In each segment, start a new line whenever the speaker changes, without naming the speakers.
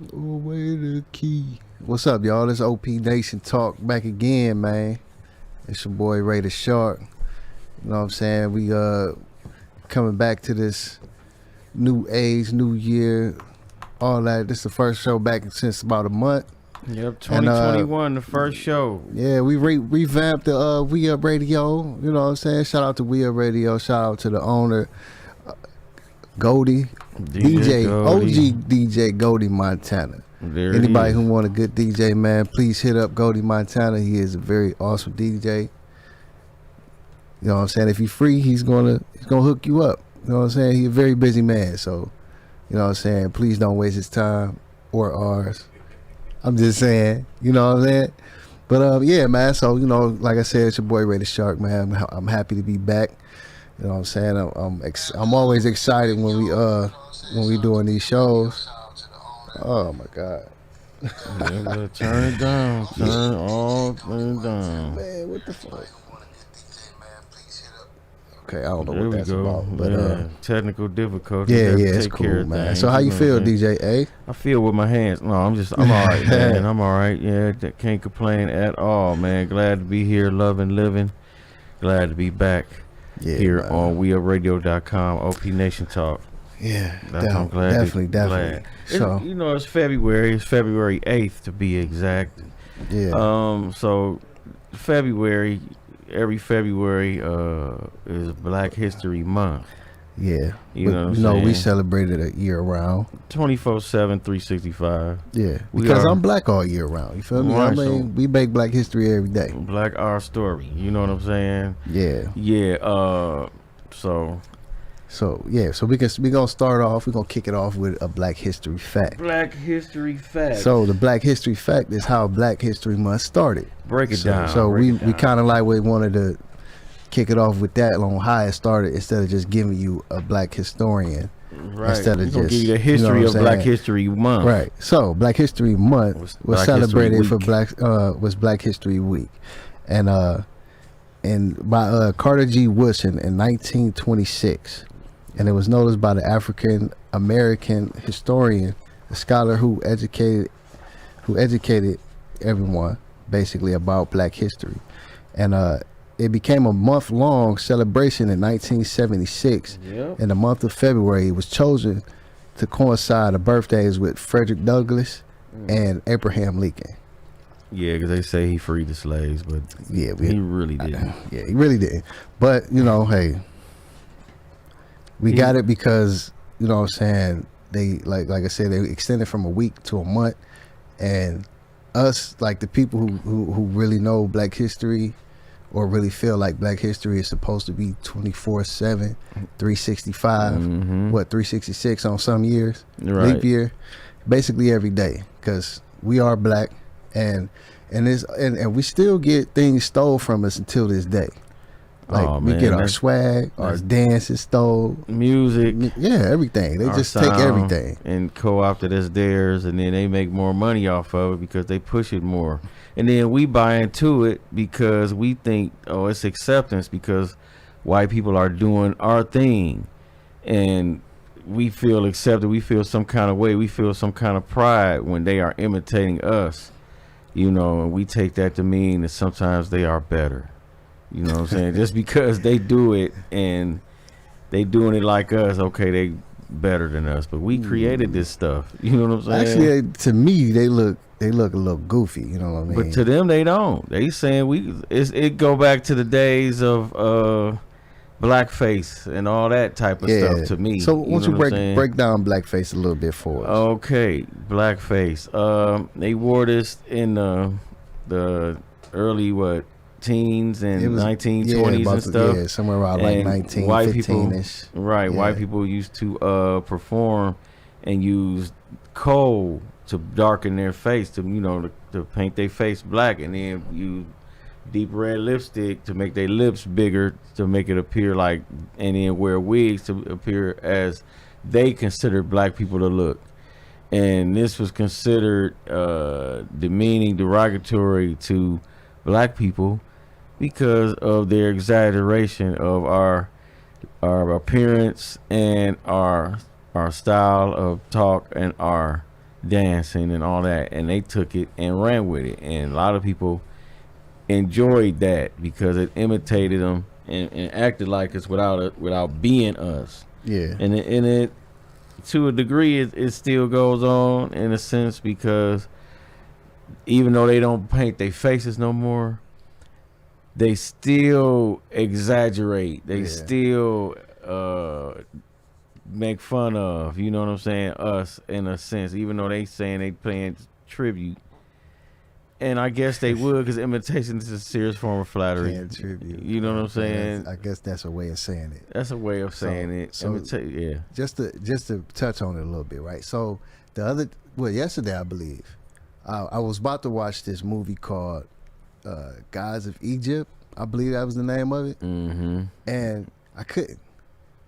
Away the key. What's up, y'all? This OPNation Talk back again, man. It's your boy Ray the Shark. You know what I'm saying? We coming back to this new age, new year, all that. This is the first show back since about a month.
Yep, 2021, the first show.
Yeah, we revamped the We Up Radio. You know what I'm saying? Shout out to We Up Radio. Shout out to the owner, Goldie. DJ
Goldie.
OG DJ Goldie Montana.
There
Anybody who want a good DJ, man, please hit up Goldie Montana. He is a very awesome DJ. You know what I'm saying? If he's free, he's gonna hook you up. You know what I'm saying? He's a very busy man, so you know what I'm saying? Please don't waste his time or ours. I'm just saying, you know what I'm saying? But yeah, man, so you know, like I said, it's your boy Ray the Shark, man. I'm happy to be back. You know what I'm saying? I'm always excited when we doing these shows. Oh my God.
Yeah, turn it down. Turn it down.
Man, what the fuck? Okay, I don't know
There
what
we
that's
go.
about. But
technical difficulties.
yeah,
Have to
it's
take
cool,
care of
man.
things,
So how you
know
feel,
what I'm saying?
DJ A?
I feel with my hands. No, I'm all right, man. I'm all right. Yeah, can't complain at all, man. Glad to be here, loving, living. Glad to be back here
man.
on WeUpRadio.com, OPNation Talk.
Yeah,
I'm glad.
definitely. So
you know, it's February. It's February 8th to be exact.
yeah.
So February, every February is Black History Month.
Yeah.
You know what I'm
you know, we
saying?
celebrated it year round.
24/7, 365.
Yeah.
We
Because
are-
I'm black all year round. You feel me?
Right,
I mean, we make Black history every day.
Black our story. You know what I'm saying?
Yeah.
Yeah.
So yeah, so we gonna start off. We're gonna kick it off with a Black History fact.
Black History fact.
So the Black History fact is how Black History Month started.
break it down.
So
break
we
it down.
kind of like we wanted to kick it off with that on how it started instead of just giving you a black historian.
right.
instead of
We're gonna
just,
give you the
you know
history
what
of
I'm
Black
saying?
History Month.
Right. So Black History Month was
Black
celebrated
History
for
Week.
was Black History Week, and by Carter G. Woodson in 1926, and it was noticed by the African American historian, a scholar who educated everyone basically about Black history, and it became a month-long celebration in 1976.
Yep.
In the month of February, it was chosen to coincide the birthdays with Frederick Douglass and Abraham Lincoln.
Yeah, because they say he freed the slaves, but
Yeah,
he really didn't.
Yeah, he really didn't. But you know, hey, we got it because you know what I'm saying. They like I said, they extended from a week to a month, and us like the people who really know Black history or really feel like Black history is supposed to be 24/7, 365, 366 on some years,
Right.
leap year, basically every day, because we are black, and we still get things stole from us until this day. Like
Oh,
we
man,
get our
that's-
swag, our dances stole,
Music.
yeah, everything. They
our
just take
sound,
everything.
and co-opt it as theirs, and then they make more money off of it because they push it more, and then we buy into it because we think, oh, it's acceptance because white people are doing our thing, and we feel accepted. We feel some kind of way. We feel some kind of pride when they are imitating us, you know, and we take that to mean that sometimes they are better. You know what I'm saying? Just because they do it and they doing it like us, okay, they better than us. But we created this stuff. You know what I'm saying?
Actually, to me, they look a little goofy. You know what I mean?
But to them, they don't. They saying it go back to the days of blackface and all that type of stuff. To me,
So once you
know what I'm saying?
break down blackface a little bit for us.
Okay, blackface. They wore this in the early teens and 1920s and stuff.
Yeah, somewhere around like
And
1915-ish.
Right,
Yeah.
white people used to perform and use coal to darken their face, to paint their face black, and then use deep red lipstick to make their lips bigger to make it appear like, and then wear wigs to appear as they considered black people to look. And this was considered demeaning, derogatory to black people because of their exaggeration of our appearance and our style of talk and our dancing and all that, and they took it and ran with it, and a lot of people enjoyed that because it imitated them and acted like us without being us.
Yeah.
And it to a degree it still goes on in a sense, because even though they don't paint their faces no more, they still exaggerate. They still make fun of, you know what I'm saying, us in a sense, even though they saying they paying tribute. And I guess they would, because imitation is a serious form of flattery.
Paying tribute.
You know what I'm saying?
I guess that's a way of saying it.
That's a way of saying it.
So
Yeah.
Just to touch on it a little bit, right? So yesterday I believe, I was about to watch this movie called Gods of Egypt. I believe that was the name of it.
Mm-hmm.
And I couldn't,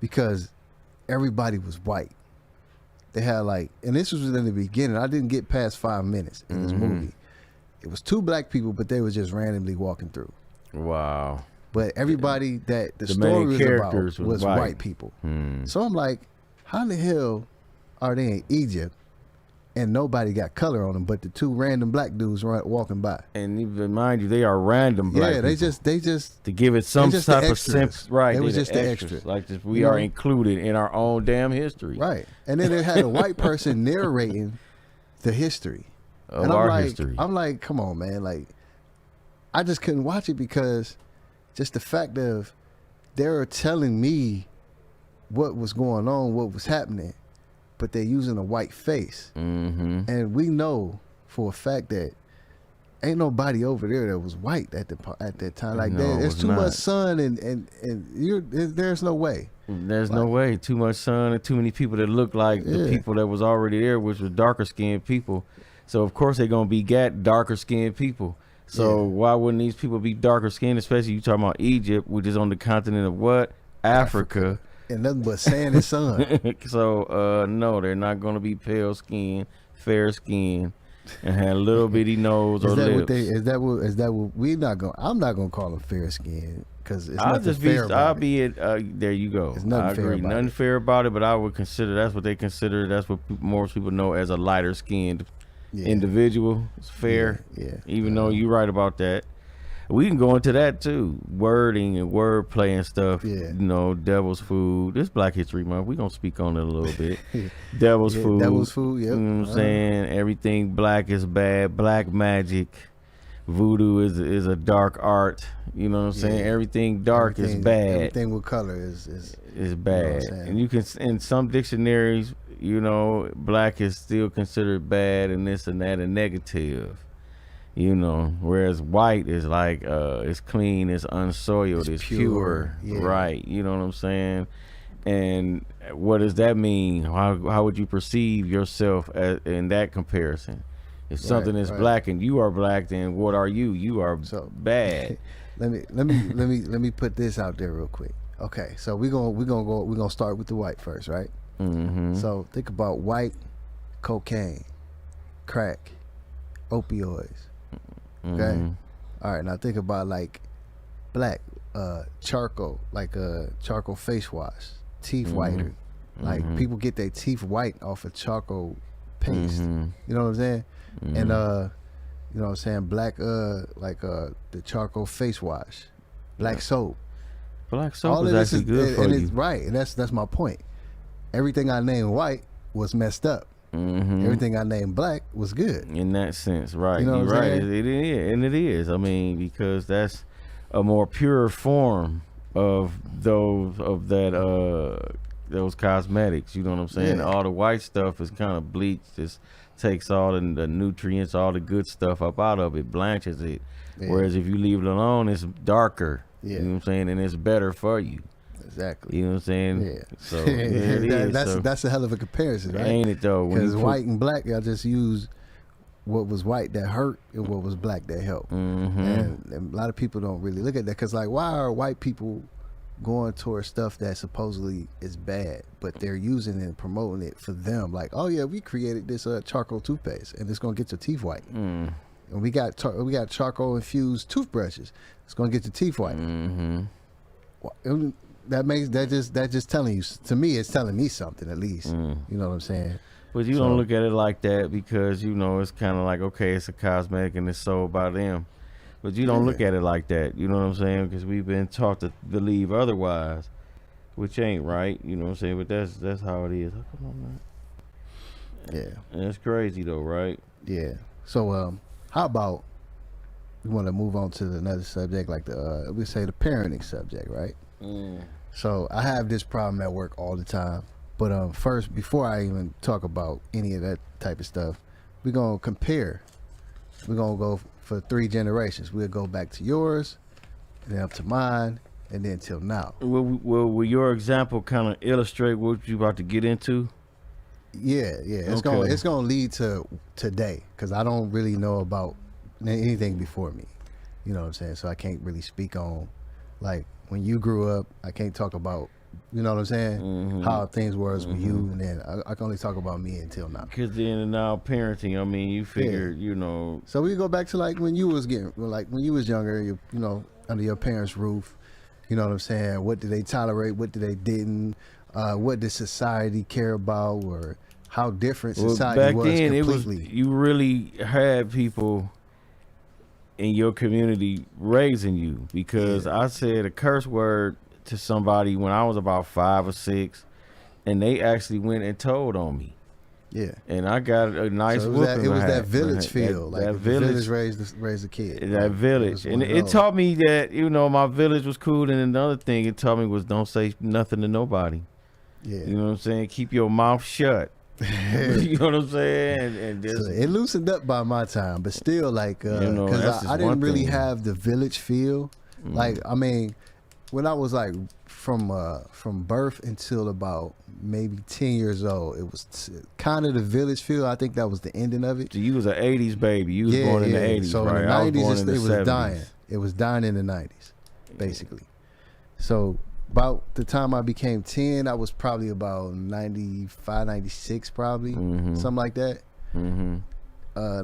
because everybody was white. They had and this was in the beginning. I didn't get past 5 minutes in this movie. It was 2 black people, but they were just randomly walking through.
Wow.
But everybody that the story
main
was
characters
about was white people. So I'm like, how the hell are they in Egypt and nobody got color on them but the 2 random black dudes walking by?
And even mind you, they are random black people.
They just
to give it some
just
type
the
of sense, right?
It was
they
just the extras.
Like this, we are included in our own damn history,
right? And then they had a white person narrating the history
of
and
our history.
I'm like, come on, man! Like, I just couldn't watch it because just the fact of they were telling me what was going on, what was happening, but they're using a white face, and we know for a fact that ain't nobody over there that was white at that time. Like, there's too much sun, and there's no way.
There's no way. Too much sun and too many people that look like the people that was already there, which was darker skinned people. So of course they're gonna be darker skinned people. So why wouldn't these people be darker skinned? Especially you talking about Egypt, which is on the continent of what? Africa.
And nothing but sand and sun.
So no, they're not gonna be pale skin, fair skin, and have little bitty nose or lips.
Is that what we're not going? I'm not gonna call them fair skin because it's
I'll
nothing
just
fair
be.
about
I'll
it.
be it. There you go.
There's nothing
I
fair
agree.
about
Nothing
it.
fair about it, but I would consider that's what they consider. That's what most people know as a lighter skinned individual. It's fair.
Yeah.
Even though you're right about that. We can go into that too. Wording and wordplay and stuff.
Yeah.
You know, Devil's Food. This Black History Month. We're going to speak on it a little bit. Devil's Food.
Devil's Food, yep.
You know what I'm saying? Everything black is bad. Black magic. Voodoo is a dark art. You know what I'm saying? Everything dark is bad.
Everything with color is
bad.
You know
and you can, in some dictionaries, you know, black is still considered bad and this and that and negative. You know, whereas white is like it's clean, it's unsoiled, it's pure. Right? You know what I'm saying? And what does that mean? How would you perceive yourself in that comparison? If something is black and you are black, then what are you? You are bad.
let me put this out there real quick. Okay, so we're gonna start with the white first, right? So think about white, cocaine, crack, opioids. Okay. All right, now think about like black, charcoal, like charcoal face wash, teeth whitener. Like people get their teeth white off of charcoal paste. You know what I'm saying? And you know what I'm saying, black like the charcoal face wash, black soap.
Black soap is actually good for you.
It's right, and that's my point. Everything I named white was messed up. Everything I named black was good.
In that sense, right?
You know
You're
what I'm
right.
saying?
It is, and it is. I mean, because that's a more pure form of those cosmetics. You know what I'm saying?
Yeah.
All the white stuff is kind of bleached. It takes all the nutrients, all the good stuff up out of it, blanches it. Whereas if you leave it alone, it's darker. You know what I'm saying? And it's better for you.
Exactly.
You know what I'm saying?
Yeah.
So it is.
That's a hell of a comparison, right?
Ain't it though?
Because white and black, I just use what was white that hurt and what was black that helped. And a lot of people don't really look at that because, like, why are white people going towards stuff that supposedly is bad, but they're using it and promoting it for them? Like, oh yeah, we created this charcoal toothpaste and it's gonna get your teeth white. And we got charcoal infused toothbrushes. It's gonna get your teeth white. That just telling you, to me, it's telling me something at least. You know what I'm saying?
But you
So,
don't look at it like that because you know it's kind of like okay, it's a cosmetic and it's sold by them. But you don't
yeah,
look at it like that. You know what I'm saying? Because we've been taught to believe otherwise, which ain't right. You know what I'm saying? But that's how it is. How come I'm not?
yeah,
And it's crazy though, right?
yeah. So, how about we want to move on to another subject, like we say the parenting subject, right?
Mm.
So I have this problem at work all the time. But first, before I even talk about any of that type of stuff, we're gonna compare. We're gonna go for 3 generations. We'll go back to yours, and then up to mine, and then till now.
Will your example kind of illustrate what you about to get into?
Yeah, yeah.
Okay.
It's gonna lead to today because I don't really know about anything before me. You know what I'm saying? So I can't really speak on like when you grew up. I can't talk about you know what I'm saying
Mm-hmm.
how things was with you,
Mm-hmm.
and then I can only talk about me until now.
Because then now parenting, I mean, you figure,
Yeah.
you know,
So we go back to like when you was when you was younger, you know, under your parents' roof. You know what I'm saying? What did they tolerate? What did they didn't? What did society care about? Or how different
well,
society
back
was
then it was
completely.
you really had people in your community raising you because
Yeah.
I said a curse word to somebody when I was about 5 or 6, and they actually went and told on me,
Yeah.
and I got a nice
So
whooping.
it was that
behind-
village
behind
feel, like
that
if the
village.
village raised a kid.
That
Like,
village,
was
and
one of
it
those.
taught me that you know my village was cool, and another thing it taught me was don't say nothing to nobody.
Yeah.
You know what I'm saying? Keep your mouth shut. You know what I'm saying? And
So
just
it loosened up by my time, but still, like,
you know,
cause
that's just
I didn't
one
really
thing.
have the village feel. Like,
Mm.
I mean, when I was like from birth until about maybe 10 years old, it was kind of the village feel. I think that was the ending of it.
So you was an '80s baby. You was
Yeah,
born in the
yeah.
'80s,
So in
right?
the
I was
90s,
born in the
it was
'70s.
dying. It was dying in the 90s, basically. So about the time I became 10, I was probably about 95, 96 probably,
Mhm.
something like that.
Mm-hmm.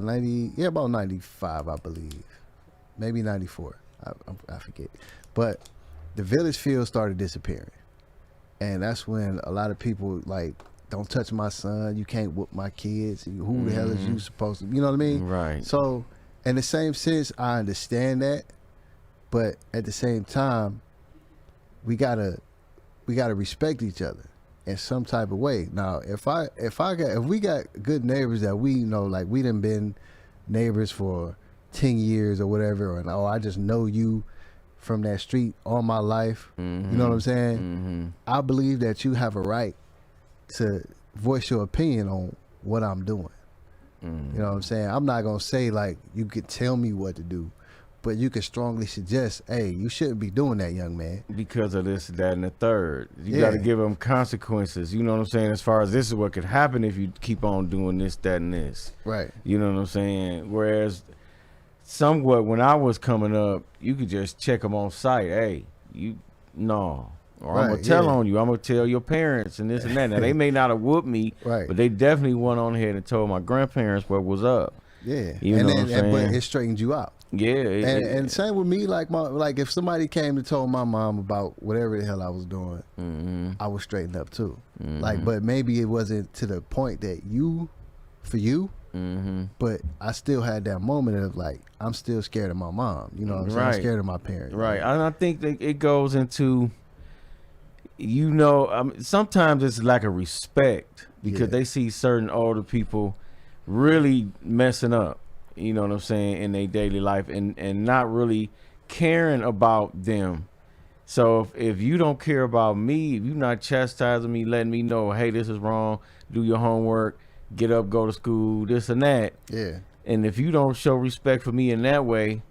90, yeah, about 95, I believe. Maybe 94. I forget. But the village feel started disappearing. And that's when a lot of people like, don't touch my son. You can't whoop my kids. Who the hell is you supposed to? You know what I mean?
Right.
So, in the same sense, I understand that, but at the same time, we gotta respect each other in some type of way. Now, if we got good neighbors that we know, like we done been neighbors for 10 years or whatever, and I just know you from that street all my life.
Mm-hmm.
You know what I'm saying?
Mm-hmm.
I believe that you have a right to voice your opinion on what I'm doing.
Mm-hmm.
You know what I'm saying? I'm not gonna say like you could tell me what to do, but you could strongly suggest, hey, you shouldn't be doing that, young man.
Because of this, that, and the third. You
Yeah.
got to give them consequences. You know what I'm saying? As far as this is what could happen if you keep on doing this, that, and this.
Right.
You know what I'm saying? Whereas, somewhat when I was coming up, you could just check them on site. Hey, you no, or I'm gonna
Right,
tell
yeah.
on you. I'm gonna tell your parents and this and that. Now they may not have whooped me,
Right.
but they definitely went on ahead and told my grandparents what was up.
Yeah.
You know what I'm saying?
But it straightened you out.
Yeah,
And same with me, like if somebody came and told my mom about whatever the hell I was doing,
mm-hmm.
I was straightened up too.
Mhm.
Like, but maybe it wasn't to the point that for you,
Mm-hmm.
but I still had that moment of like, I'm still scared of my mom. You know what I'm saying? I'm
Right.
scared of my parents.
Right,
Like,
and I think that it goes into, you know, sometimes it's lack of respect because
Yeah.
they see certain older people really messing up, you know what I'm saying, in their daily life and not really caring about them. So if you don't care about me, if you're not chastising me, letting me know, hey, this is wrong, do your homework, get up, go to school, this and that.
yeah.
And if you don't show respect for me in that way,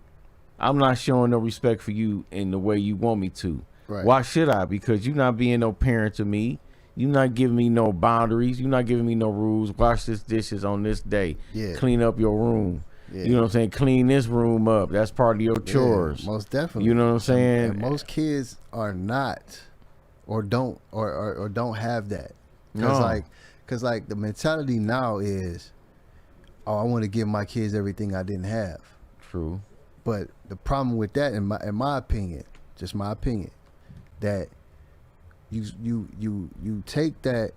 I'm not showing no respect for you in the way you want me to.
Right.
Why should I? Because you're not being no parent to me. You're not giving me no boundaries. You're not giving me no rules. Wash this dishes on this day.
Yeah.
Clean up your room.
Yeah.
You know what I'm saying? Clean this room up. That's part of your chores.
Yeah, most definitely.
You know what I'm saying?
And most kids are not, or don't have that.
No.
Cause like the mentality now is, oh, I want to give my kids everything I didn't have.
True.
But the problem with that, in my opinion, just my opinion, that you take that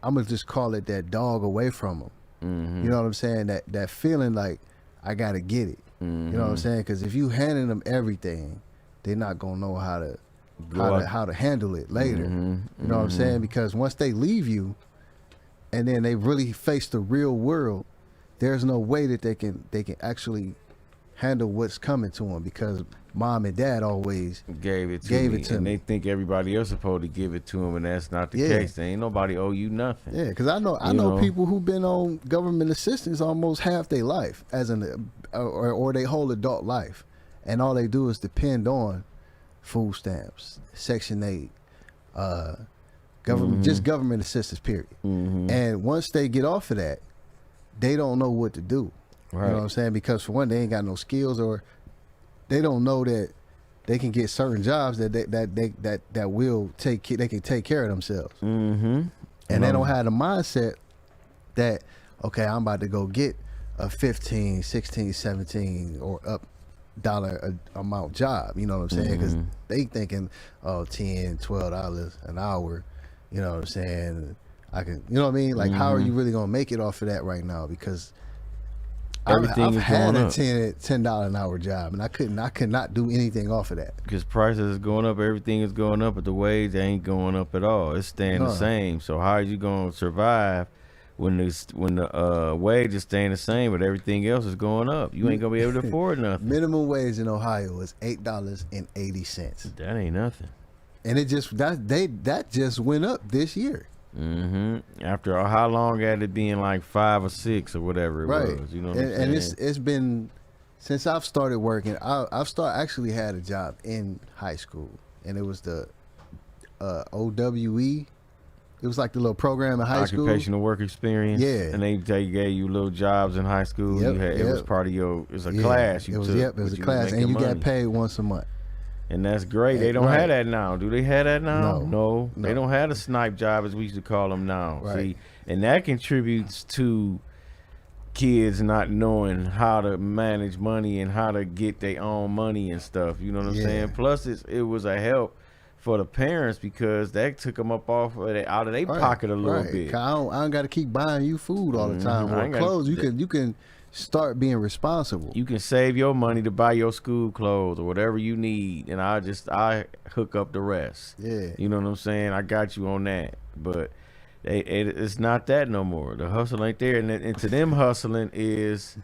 I'm gonna just call it that dog away from them.
Mm-hmm.
You know what I'm saying? That feeling like I gotta get it.
Mm-hmm.
You know what I'm saying? Because if you handing them everything, they're not gonna know how to handle it later.
Mm-hmm.
You know what I'm saying? Because once they leave you, and then they really face the real world, there's no way that they can actually handle what's coming to them, because mom and dad always
gave it to
Gave
me,
it to
and
me.
they think everybody else supposed to give it to them, and that's not the
Yeah.
case. There ain't nobody owe you nothing.
Yeah, because I know
You know?
people who've been on government assistance almost half their life, as or their whole adult life, and all they do is depend on food stamps, Section 8, government, just government assistance, period.
Mm-hmm.
And once they get off of that, they don't know what to do.
Right.
You know what I'm saying? Because for one, they ain't got no skills, or they don't know that they can get certain jobs that will they can take care of themselves.
Mm-hmm.
And they don't have the mindset that, okay, I'm about to go get a 15, 16, 17 or up dollar amount job. You know what I'm saying? Because they thinking, oh, $10, $12 an hour. You know what I'm saying? I can, you know what I mean? Like, how are you really gonna make it off of that right now? Because
Everything
I've
is
had
going
a
up.
$10 an hour job, and I could not do anything off of that.
Because prices is going up, everything is going up, but the wage ain't going up at all. It's staying the
No.
same. So how are you gonna survive when the wage is staying the same, but everything else is going up? You ain't gonna be able to afford nothing.
Minimum wage in Ohio is $8.80,
That ain't nothing.
and it just that just went up this year.
Mm-hmm. After how long had it been, like 5 or 6 or whatever it
Right.
was? You know what I'm
And
saying?
it's been since I've started working. Actually had a job in high school, and it was the OWE. It was like the little program in high school.
Occupational work experience.
Yeah.
And they gave you little jobs in high school.
Yep,
It was
yep.
part of your. It was a
Yeah,
class you
it was,
took.
Yep, it was
but
a
you
class, and
making
you
money.
got paid once a month.
And that's great. They don't
Right.
have that now. Do they have that now?
No.
They don't have the snipe job, as we used to call them now.
Right.
See, and that contributes to kids not knowing how to manage money and how to get their own money and stuff. You know what I'm
Yeah.
saying? Plus, it was a help for the parents, because that took them up out of their pocket a little
right.
bit.
'Cause I don't got to keep buying you food all the time
I
or
ain't gotta-
clothes. You can start being responsible.
You can save your money to buy your school clothes or whatever you need, and I hook up the rest.
Yeah.
You know what I'm saying? I got you on that, but it's not that no more. The hustle ain't there, and to them, hustling is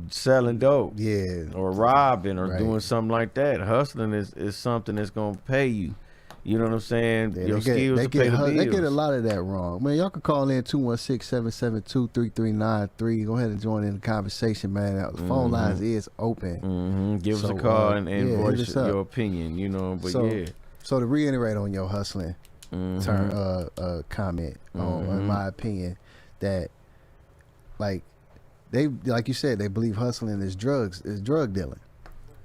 selling dope,
Yeah.
or robbing, or
Right.
doing something like that. Hustling is something that's gonna pay you. You know what I'm saying?
Yeah,
Your skills
they
to pay the bills.
They get a lot of that wrong. Man, y'all can call in 216-772-3393. Go ahead and join in the conversation, man. The phone lines is open.
Give us
So,
a call and
yeah, hit
voice
us up.
your opinion. You know, but
So,
yeah.
So to reiterate on your hustling comment, in my opinion, that like you said, they believe hustling is drug dealing,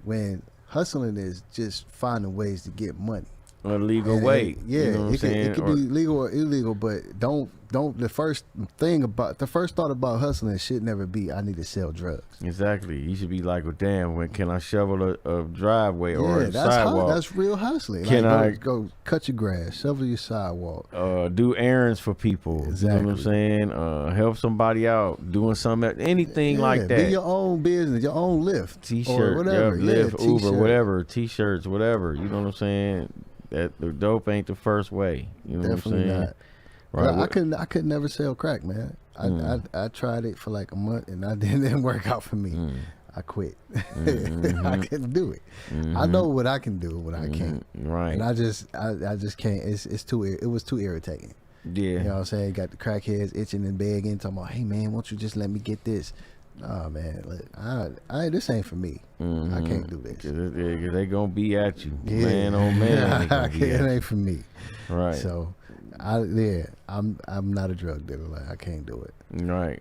when hustling is just finding ways to get money.
A legal
And
way.
yeah,
You know what I'm saying?
it could be legal or illegal, but don't the first thought about hustling should never be, I need to sell drugs.
Exactly. You should be like, well, damn, when can I shovel a driveway or a
that's
sidewalk?
that's real hustling.
Can
Like, go cut your grass, shovel your sidewalk.
Do errands for people. You know what I'm
Exactly.
saying? Help somebody out, doing something, anything like that.
Be your own business, your own Lyft,
T-shirt,
or whatever.
Lyft, Uber,
T-shirt.
whatever, T-shirts, whatever. You know what I'm saying? That the dope ain't the first way. You know
Definitely
what I'm saying?
not.
Right.
I could never sell crack, man. I tried it for like a month, and it didn't work out for me. I quit. I couldn't do it. I know what I can do, what I can't,
Right.
and I just can't. It was too irritating.
Yeah.
You know what I'm saying? Got the crackheads itching and begging, talking about, hey man, won't you just let me get this? Nah, man, look, this ain't for me. I can't do this.
Cause they gonna be at you, man. Oh man, they gonna be
it
at you.
ain't for me.
Right.
So, I'm not a drug dealer. Like, I can't do it.
Right.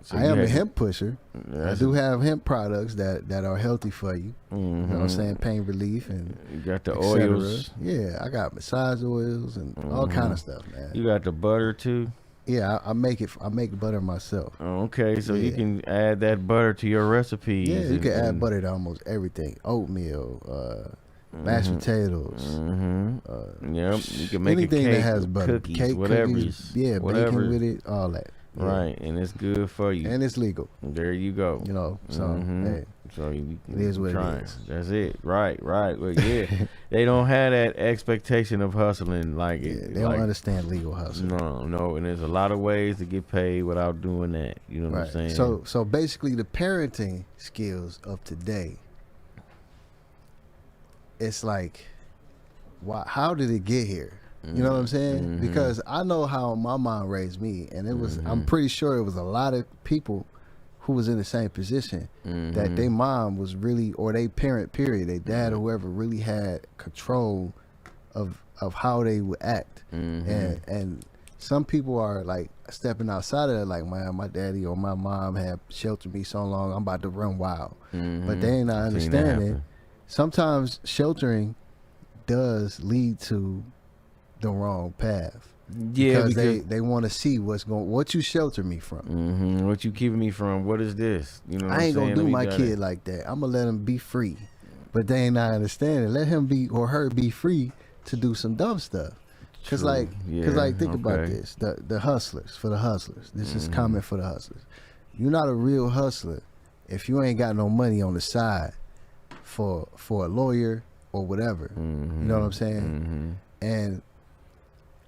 So
I
you
am a
had-
hemp pusher. I do have hemp products that are healthy for you. You know what I'm saying? Pain relief and
You got the
et cetera.
oils.
Yeah, I got massage oils and all kind of stuff, man.
You got the butter too.
Yeah, I make butter myself.
Oh, okay, so you
Yeah.
can add that butter to your recipes.
Yeah, you can add
and-
butter to almost everything. Oatmeal, mashed potatoes.
Yep, you can make
Anything
a cake,
that has butter,
cookies,
cake,
whatever.
cookies, yeah,
whatever.
bacon with it, all that. Yeah.
Right, and it's good for you.
And it's legal.
There you go.
You know, so hey,
so you
it is what
trying.
it is.
That's it. Right. Well, yeah, they don't have that expectation of hustling like it.
They don't understand legal hustle.
No, and there's a lot of ways to get paid without doing that. You know what I'm saying?
So basically, the parenting skills of today, it's like, how did it get here? You know what I'm saying? Because I know how my mom raised me, and it was, I'm pretty sure it was a lot of people who was in the same position that their mom was really, or their parent period, their dad or whoever really had control of how they would act. And some people are like stepping outside of that, like, man, my daddy or my mom have sheltered me so long, I'm about to run wild. But they ain't not understanding. Sometimes sheltering does lead to the wrong path.
Yeah,
because they want to see what you shelter me from.
What you keeping me from? What is this? You know, what
I ain't
I'm
gonna do my kid like that. I'm gonna let him be free, but they ain't not understanding. Let him be or her be free to do some dumb stuff. Cause think about this: the hustlers, for the hustlers. This is common for the hustlers. You're not a real hustler if you ain't got no money on the side for a lawyer or whatever. You know what I'm saying? And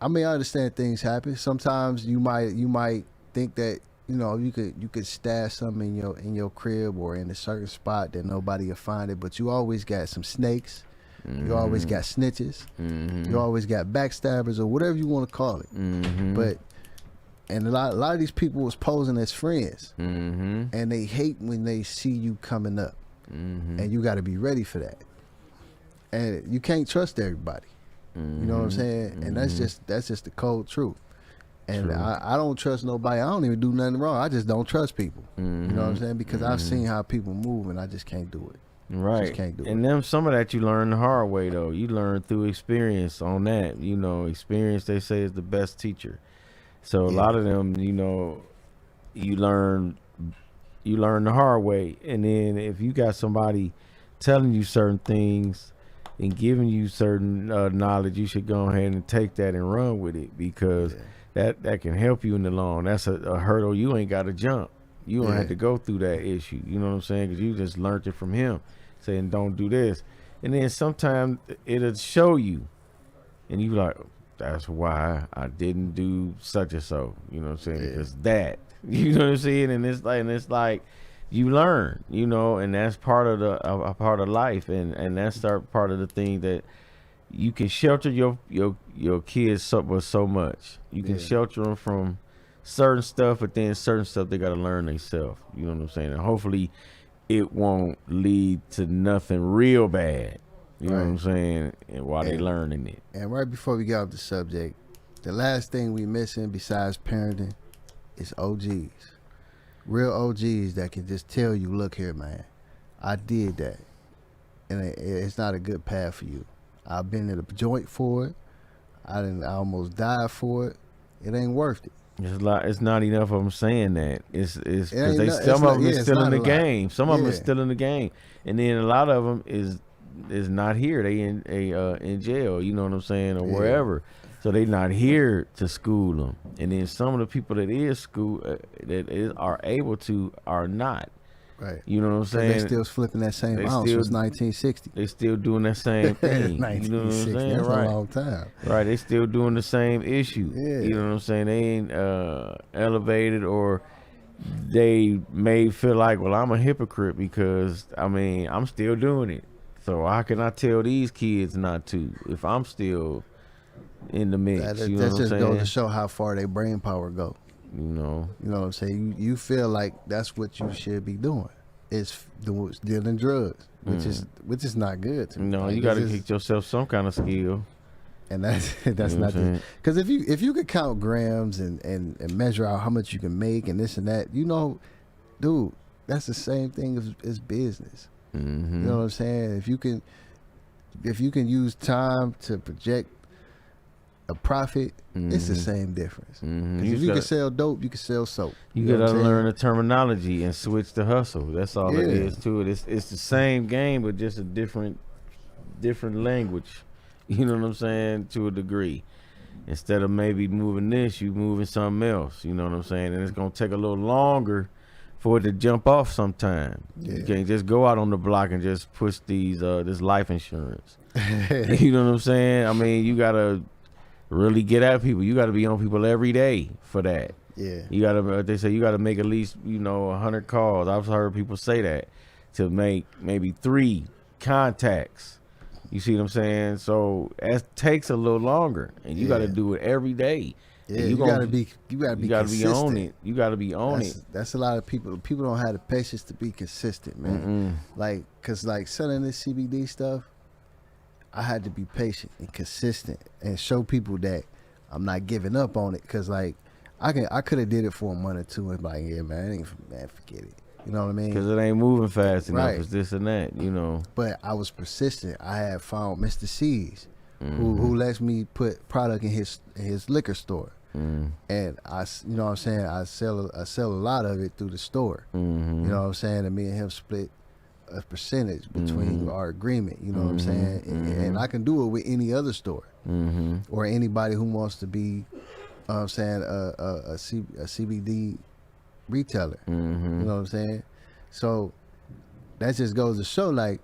I mean, I understand things happen. Sometimes you might think that, you know, you could stash something in your crib or in a certain spot that nobody will find it, but you always got some snakes. You always got snitches. You always got backstabbers or whatever you want to call it. But and a lot of these people was posing as friends, and they hate when they see you coming up, and you got to be ready for that. And you can't trust everybody. You know what I'm saying? And that's just the cold truth. And I don't trust nobody. I don't even do nothing wrong. I just don't trust people. You know what I'm saying? Because I've seen how people move, and I just can't do it.
Right.
Just can't do it.
And then some of that you learn the hard way, though. You learn through experience on that. You know, experience, they say, is the best teacher. So a lot of them, you know, you learn the hard way. And then if you got somebody telling you certain things and giving you certain knowledge, you should go ahead and take that and run with it, because that can help you in the long. That's a hurdle you ain't got to jump. You don't have to go through that issue. You know what I'm saying? Because you just learned it from him, saying don't do this. And then sometimes it'll show you, and you like, that's why I didn't do such and so. You know what I'm saying? Because that, you know what I'm saying? And it's like you learn, you know, and that's part of a part of life, and that's part of the thing that you can shelter your kids with so much. You can shelter them from certain stuff, but then certain stuff they got to learn themselves. You know what I'm saying? And hopefully it won't lead to nothing real bad. You know what I'm saying? And while they learning it.
And right before we get off the subject, the last thing we missing besides parenting is OGs. Real OGs that can just tell you, look here, man, I did that, and it's not a good path for you. I've been in a joint for it. I almost died for it. It ain't worth it.
It's not enough of them saying that. It's because some of them is still in the game. Some of them is still in the game, and then a lot of them is not here. They in jail. You know what I'm saying, or wherever. So they not here to school them. And then some of the people that is school are able to are not.
Right.
You know what I'm saying?
They still flipping that same ounce since 1960.
They still doing that same thing. You know what I'm saying?
That's
right.
a long time.
Right. They still doing the same issue.
Yeah.
You know what I'm saying? They ain't elevated, or they may feel like, well, I'm a hypocrite because, I mean, I'm still doing it. So how can I tell these kids not to if I'm still in the mix?
That just goes to show how far their brain power go. You know what I'm saying? You feel like that's what you should be doing. It's dealing drugs, which is not good to me.
No,
like,
you got to get yourself some kind of skill.
And that's not because if you could count grams and measure out how much you can make and this and that, you know, dude, that's the same thing as business. You know what I'm saying? If you can use time to project a profit, it's the same difference. If you can sell dope, you can sell soap.
You gotta learn the terminology and switch the hustle. That's all it is to it. It's the same game, but just a different different language. You know what I'm saying? To a degree. Instead of maybe moving this, you moving something else. You know what I'm saying? And it's gonna take a little longer for it to jump off sometime.
Yeah.
You can't just go out on the block and just push these this life insurance. You know what I'm saying? I mean, you gotta really get at people. You gotta be on people every day for that.
Yeah.
You gotta. They say you gotta make at least 100 calls. I've heard people say that to make maybe 3 contacts. You see what I'm saying? So that takes a little longer, and you got to do it every day.
Yeah, you gotta be consistent.
on it. You got to be on it.
That's a lot of people. People don't have the patience to be consistent, man. Like, cause like selling this CBD stuff, I had to be patient and consistent and show people that I'm not giving up on it. Cause like I could have did it for a month or two and like, yeah, man, forget it. You know what I mean?
Because it ain't moving fast enough.
Right.
It's this and that,
But I was persistent. I had found Mr. C's, who lets me put product in his liquor store, and I, you know what I'm saying, I sell a lot of it through the store. You know what I'm saying? And me and him split a percentage between our agreement. You know what I'm saying? And I can do it with any other store or anybody who wants to be, I'm saying, a CBD retailer. You know what I'm saying? So that just goes to show, like,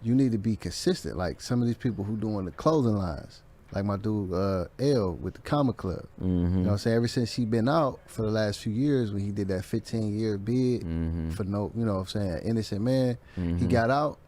you need to be consistent. Like some of these people who doing the clothing lines, like my dude L with the Comic Club. You know what I'm saying? Ever since he been out for the last few years, when he did that 15-year bid for no, you know what I'm saying, innocent man, he got out,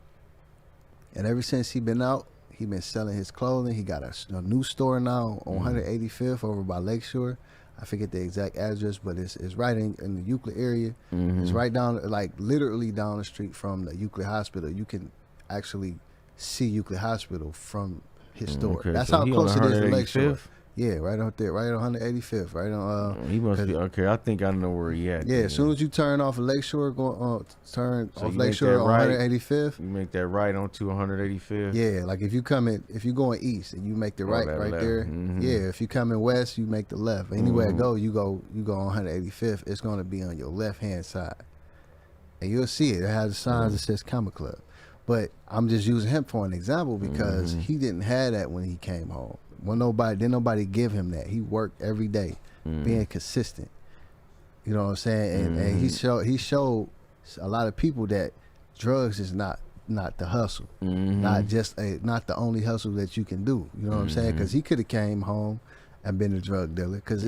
and ever since he been out, he been selling his clothing. He got a new store now on 185th over by Lakeshore. I forget the exact address, but it's right in the Euclid area. It's right down, like literally down the street from the Euclid Hospital. You can actually see Euclid Hospital from his store.
Okay,
That's
so
how
he
close
on
it is to Lakeshore.
185th?
Yeah, right out there, right on 185th, right on.
He must be okay. I think I know where he at.
Yeah,
then.
as soon as you turn off of Lakeshore, turn
So
off
you make
Lakeshore
that
on
right.
185th.
You make that right onto 185th.
Yeah, like if you going east and you make the right
that
right
left.
there. Yeah, if you coming west, you make the left. Anywhere I go, you go on 185th. It's gonna be on your left hand side, and you'll see it. It has signs that says Comic Club. But I'm just using him for an example because he didn't have that when he came home. Didn't nobody give him that. He worked every day, being consistent. You know what I'm saying? And he showed a lot of people that drugs is not the hustle, not the only hustle that you can do. You know what I'm saying? Because he could have came home and been a drug dealer. Because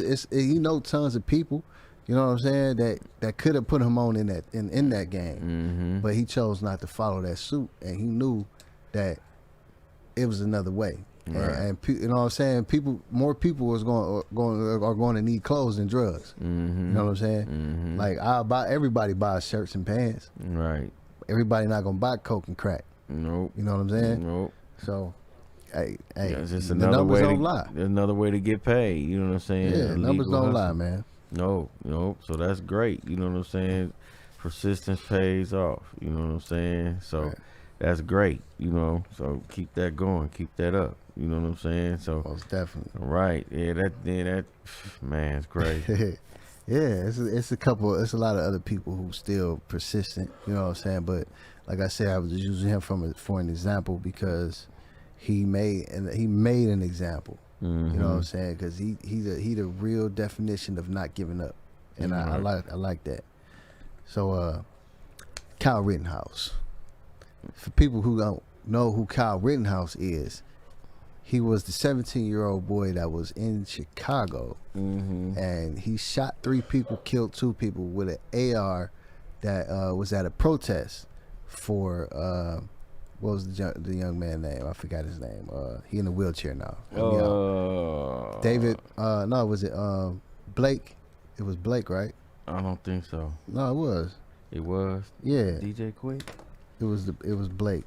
tons of people. You know what I'm saying? That could have put him on in that game, but he chose not to follow that suit, and he knew that it was another way.
Right.
And you know what I'm saying? More people are going to need clothes than drugs. You know what I'm saying? Like everybody buys shirts and pants.
Right.
Everybody not gonna buy coke and crack.
Nope.
You know what I'm saying?
Nope.
So, hey,
It's just
the
another
numbers
way
don't lie.
There's another way to get paid. You know what I'm saying?
Yeah, numbers
Illegal
don't lie,
hustle.
man.
No. So that's great. You know what I'm saying? Persistence pays off. You know what I'm saying? So
Right.
that's great. So keep that going. Keep that up. You know what I'm saying? So
Most definitely.
right. Yeah. That man, it's crazy.
Yeah, it's a lot of other people who still persistent. You know what I'm saying? But like I said, I was just using him for an example because he made an example. You know what I'm saying? Because he the real definition of not giving up, and I like that. So Kyle Rittenhouse. For people who don't know who Kyle Rittenhouse is, he was the 17-year-old boy that was in Chicago, and he shot 3 people, killed 2 people with an AR that was at a protest for what was the young man's name? I forgot his name. He in a wheelchair now. David. No, was it Blake? It was Blake, right?
I don't think so.
No, it was.
It was.
Yeah.
DJ Quick.
It was Blake.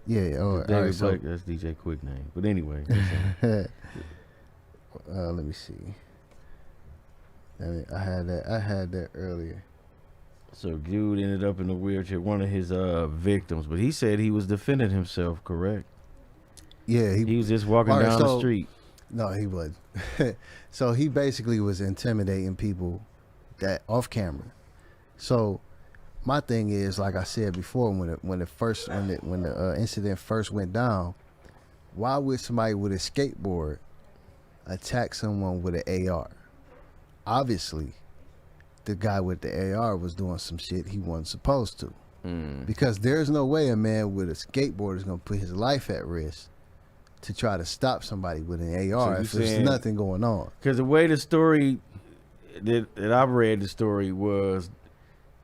Yeah.
David
right, so,
Blake. That's DJ Quick name. But anyway.
let me see. I had that earlier.
So dude ended up in a wheelchair, one of his victims, but he said he was defending himself, correct?
Yeah,
he was just walking down the street.
No, he wasn't. So he basically was intimidating people that off camera. So my thing is, like I said before, when the incident first went down, why would somebody with a skateboard attack someone with an AR? Obviously, the guy with the AR was doing some shit he wasn't supposed to. Because there's no way a man with a skateboard is going to put his life at risk to try to stop somebody with an AR if there's nothing going on.
Because the way the story that I've read, the story was,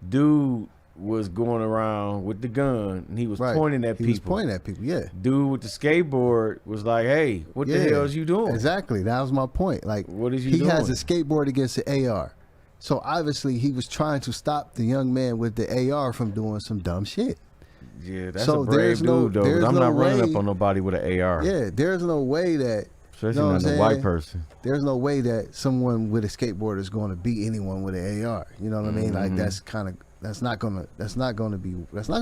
dude was going around with the gun and he was pointing at people.
He was pointing at people, yeah.
Dude with the skateboard was like, hey, what the hell is you doing?
Exactly. That was my point. Like,
what is you doing?
He has a skateboard against an AR. So obviously he was trying to stop the young man with the AR from doing some dumb shit.
Yeah, that's a brave dude, though. I'm not running up on nobody with an AR.
Yeah, there's no way that,
especially not a white person.
There's no way that someone with a skateboard is going to beat anyone with an AR. You know what I mean? Like that's not gonna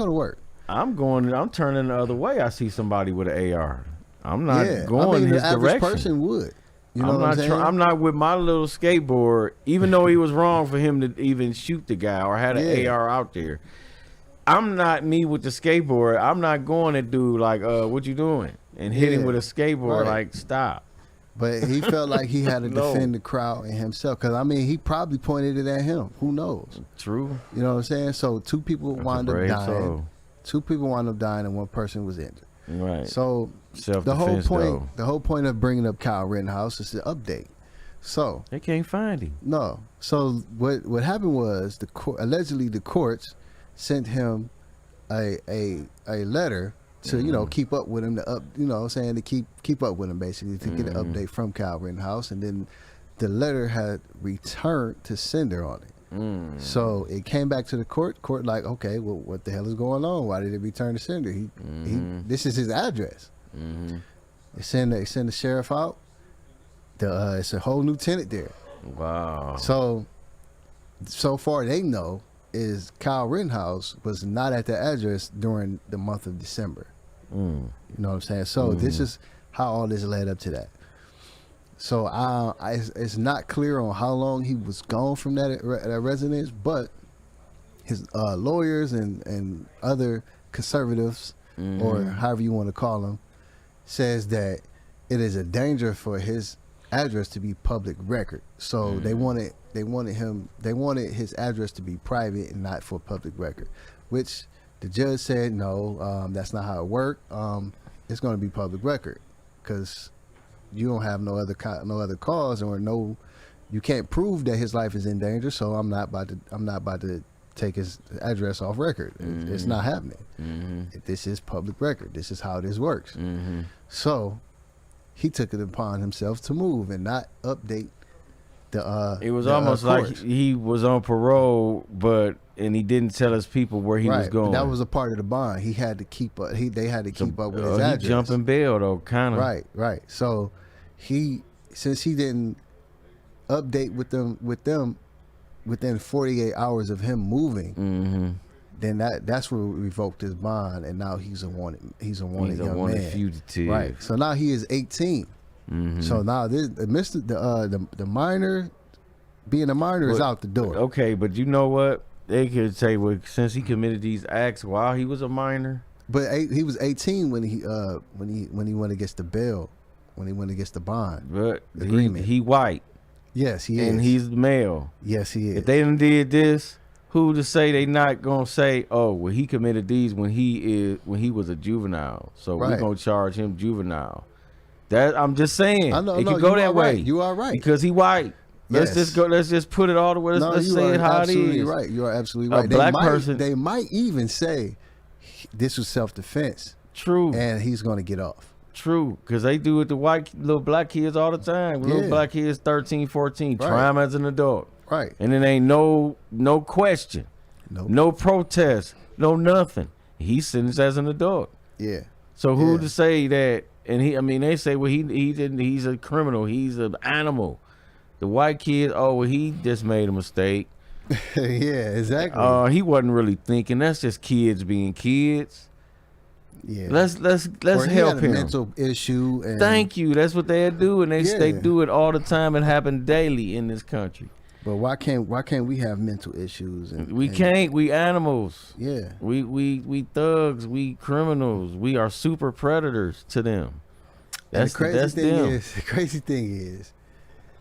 work.
I'm turning the other way. I see somebody with an AR. I'm not going his
the average
direction.
person would. You know what I'm saying?
I'm not with my little skateboard, even though he was wrong for him to even shoot the guy or had an AR out there. I'm not me with the skateboard. I'm not going at dude like, what you doing? And hit him with a skateboard like, stop.
But he felt like he had to defend the crowd and himself. Because, I mean, he probably pointed it at him. Who knows?
True.
You know what I'm saying? So two people wound up dying. Soul. Two people wound up dying and one person was injured.
Right.
So the whole point of bringing up Kyle Rittenhouse is to update. So
they can't find him.
No. So what happened was allegedly the courts sent him a letter to keep up with him, to keep up with him, basically, to get an update from Kyle Rittenhouse, and then the letter had returned to sender on it. So it came back to the court like, okay, well, what the hell is going on? Why did it return to sender? This is his address. They send the sheriff out. It's a whole new tenant there.
Wow.
So far they know is Kyle Rittenhouse was not at the address during the month of December. You know what I'm saying? So this is how all this led up to that. So it's not clear on how long he was gone from that residence, but his lawyers and other conservatives, or however you want to call them, says that it is a danger for his address to be public record. So they wanted his address to be private and not for public record, which the judge said no, that's not how it worked. It's going to be public record because you don't have no other cause, or you can't prove that his life is in danger. So I'm not about to take his address off record. It's not happening. This is public record. This is how this works. So he took it upon himself to move and not update the
it was almost like he was on parole, and he didn't tell his people where he was going.
That was a part of the bond. He had to keep up. They had to keep up with his address.
He jumping bail though, kind of.
Right. So since he didn't update with them within 48 hours of him moving, then that's what revoked his bond, and now he's a wanted young man.
Fugitive.
Right. So now he is 18. So now the minor, being a minor, is out the door.
Okay, but you know what? They could say, well, since he committed these acts while he was a minor.
But he was 18 when he went against the bail, when he went against the bond.
But he white.
Yes, he is.
And he's male.
Yes, he is.
If they done did this, who to say they not gonna say, oh, well, he committed these when he was a juvenile, so we're gonna charge him juvenile. That I'm just saying, it could go that way.
You are right,
because he white. Let's just put it all the way. Let's say it how it is.
Right, you are absolutely right.
A black person.
They might even say this was self-defense.
True,
and he's gonna get off.
True, because they do it to little black kids all the time. Little black kids, 13, 14, try him as an adult.
Right.
And it ain't no question, no protest, no nothing. He's sentenced as an adult.
Yeah.
So who to say that? And they say, well, he didn't. He's a criminal. He's an animal. The white kid, oh, well, he just made a mistake.
Yeah, exactly.
He wasn't really thinking. That's just kids being kids.
Yeah.
Let's
or
help him.
Mental issue. And
thank you. That's what they do, and they do it all the time. It happened daily in this country.
But why can't we have mental issues?
We can't. We animals.
Yeah.
We thugs. We criminals. We are super predators to them.
And the crazy
them.
thing is,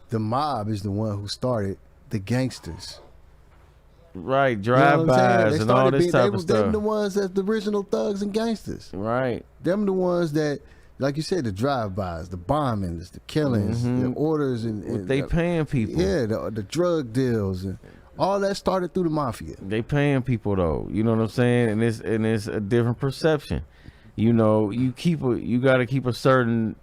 the mob is the one who started the gangsters.
Right, drive-bys and all this type of stuff.
Them the ones that's the original thugs and gangsters.
Right.
Them the ones that, like you said, the drive-bys, the bombings, the killings, the orders, and
they paying people.
Yeah, the drug deals and all that started through the mafia.
They paying people though. You know what I'm saying? And it's a different perception. You know, you got to keep a certain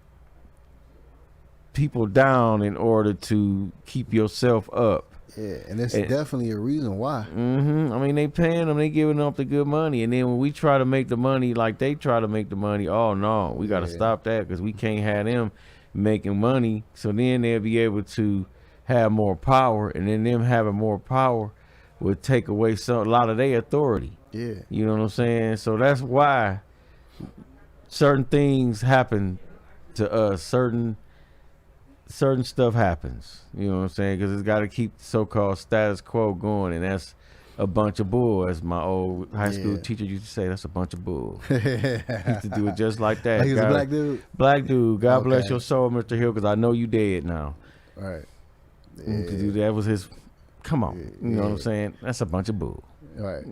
people down in order to keep yourself up.
Yeah, and that's definitely a reason why.
I mean, they paying them, they giving up the good money, and then when we try to make the money like they try to make the money, oh no, we got to stop that because we can't have them making money. So then they'll be able to have more power, and then them having more power would take away a lot of their authority.
Yeah,
you know what I'm saying? So that's why certain things happen to us. Certain stuff happens, you know what I'm saying? Because it's got to keep the so-called status quo going, and that's a bunch of bull, as my old high school teacher used to say. That's a bunch of bull. He used to do it just like that.
He was a black dude?
Black dude. God bless your soul, Mr. Hill, because I know you dead now.
Right.
Yeah. That was his, come on. You know what I'm saying? That's a bunch of bull.
Right.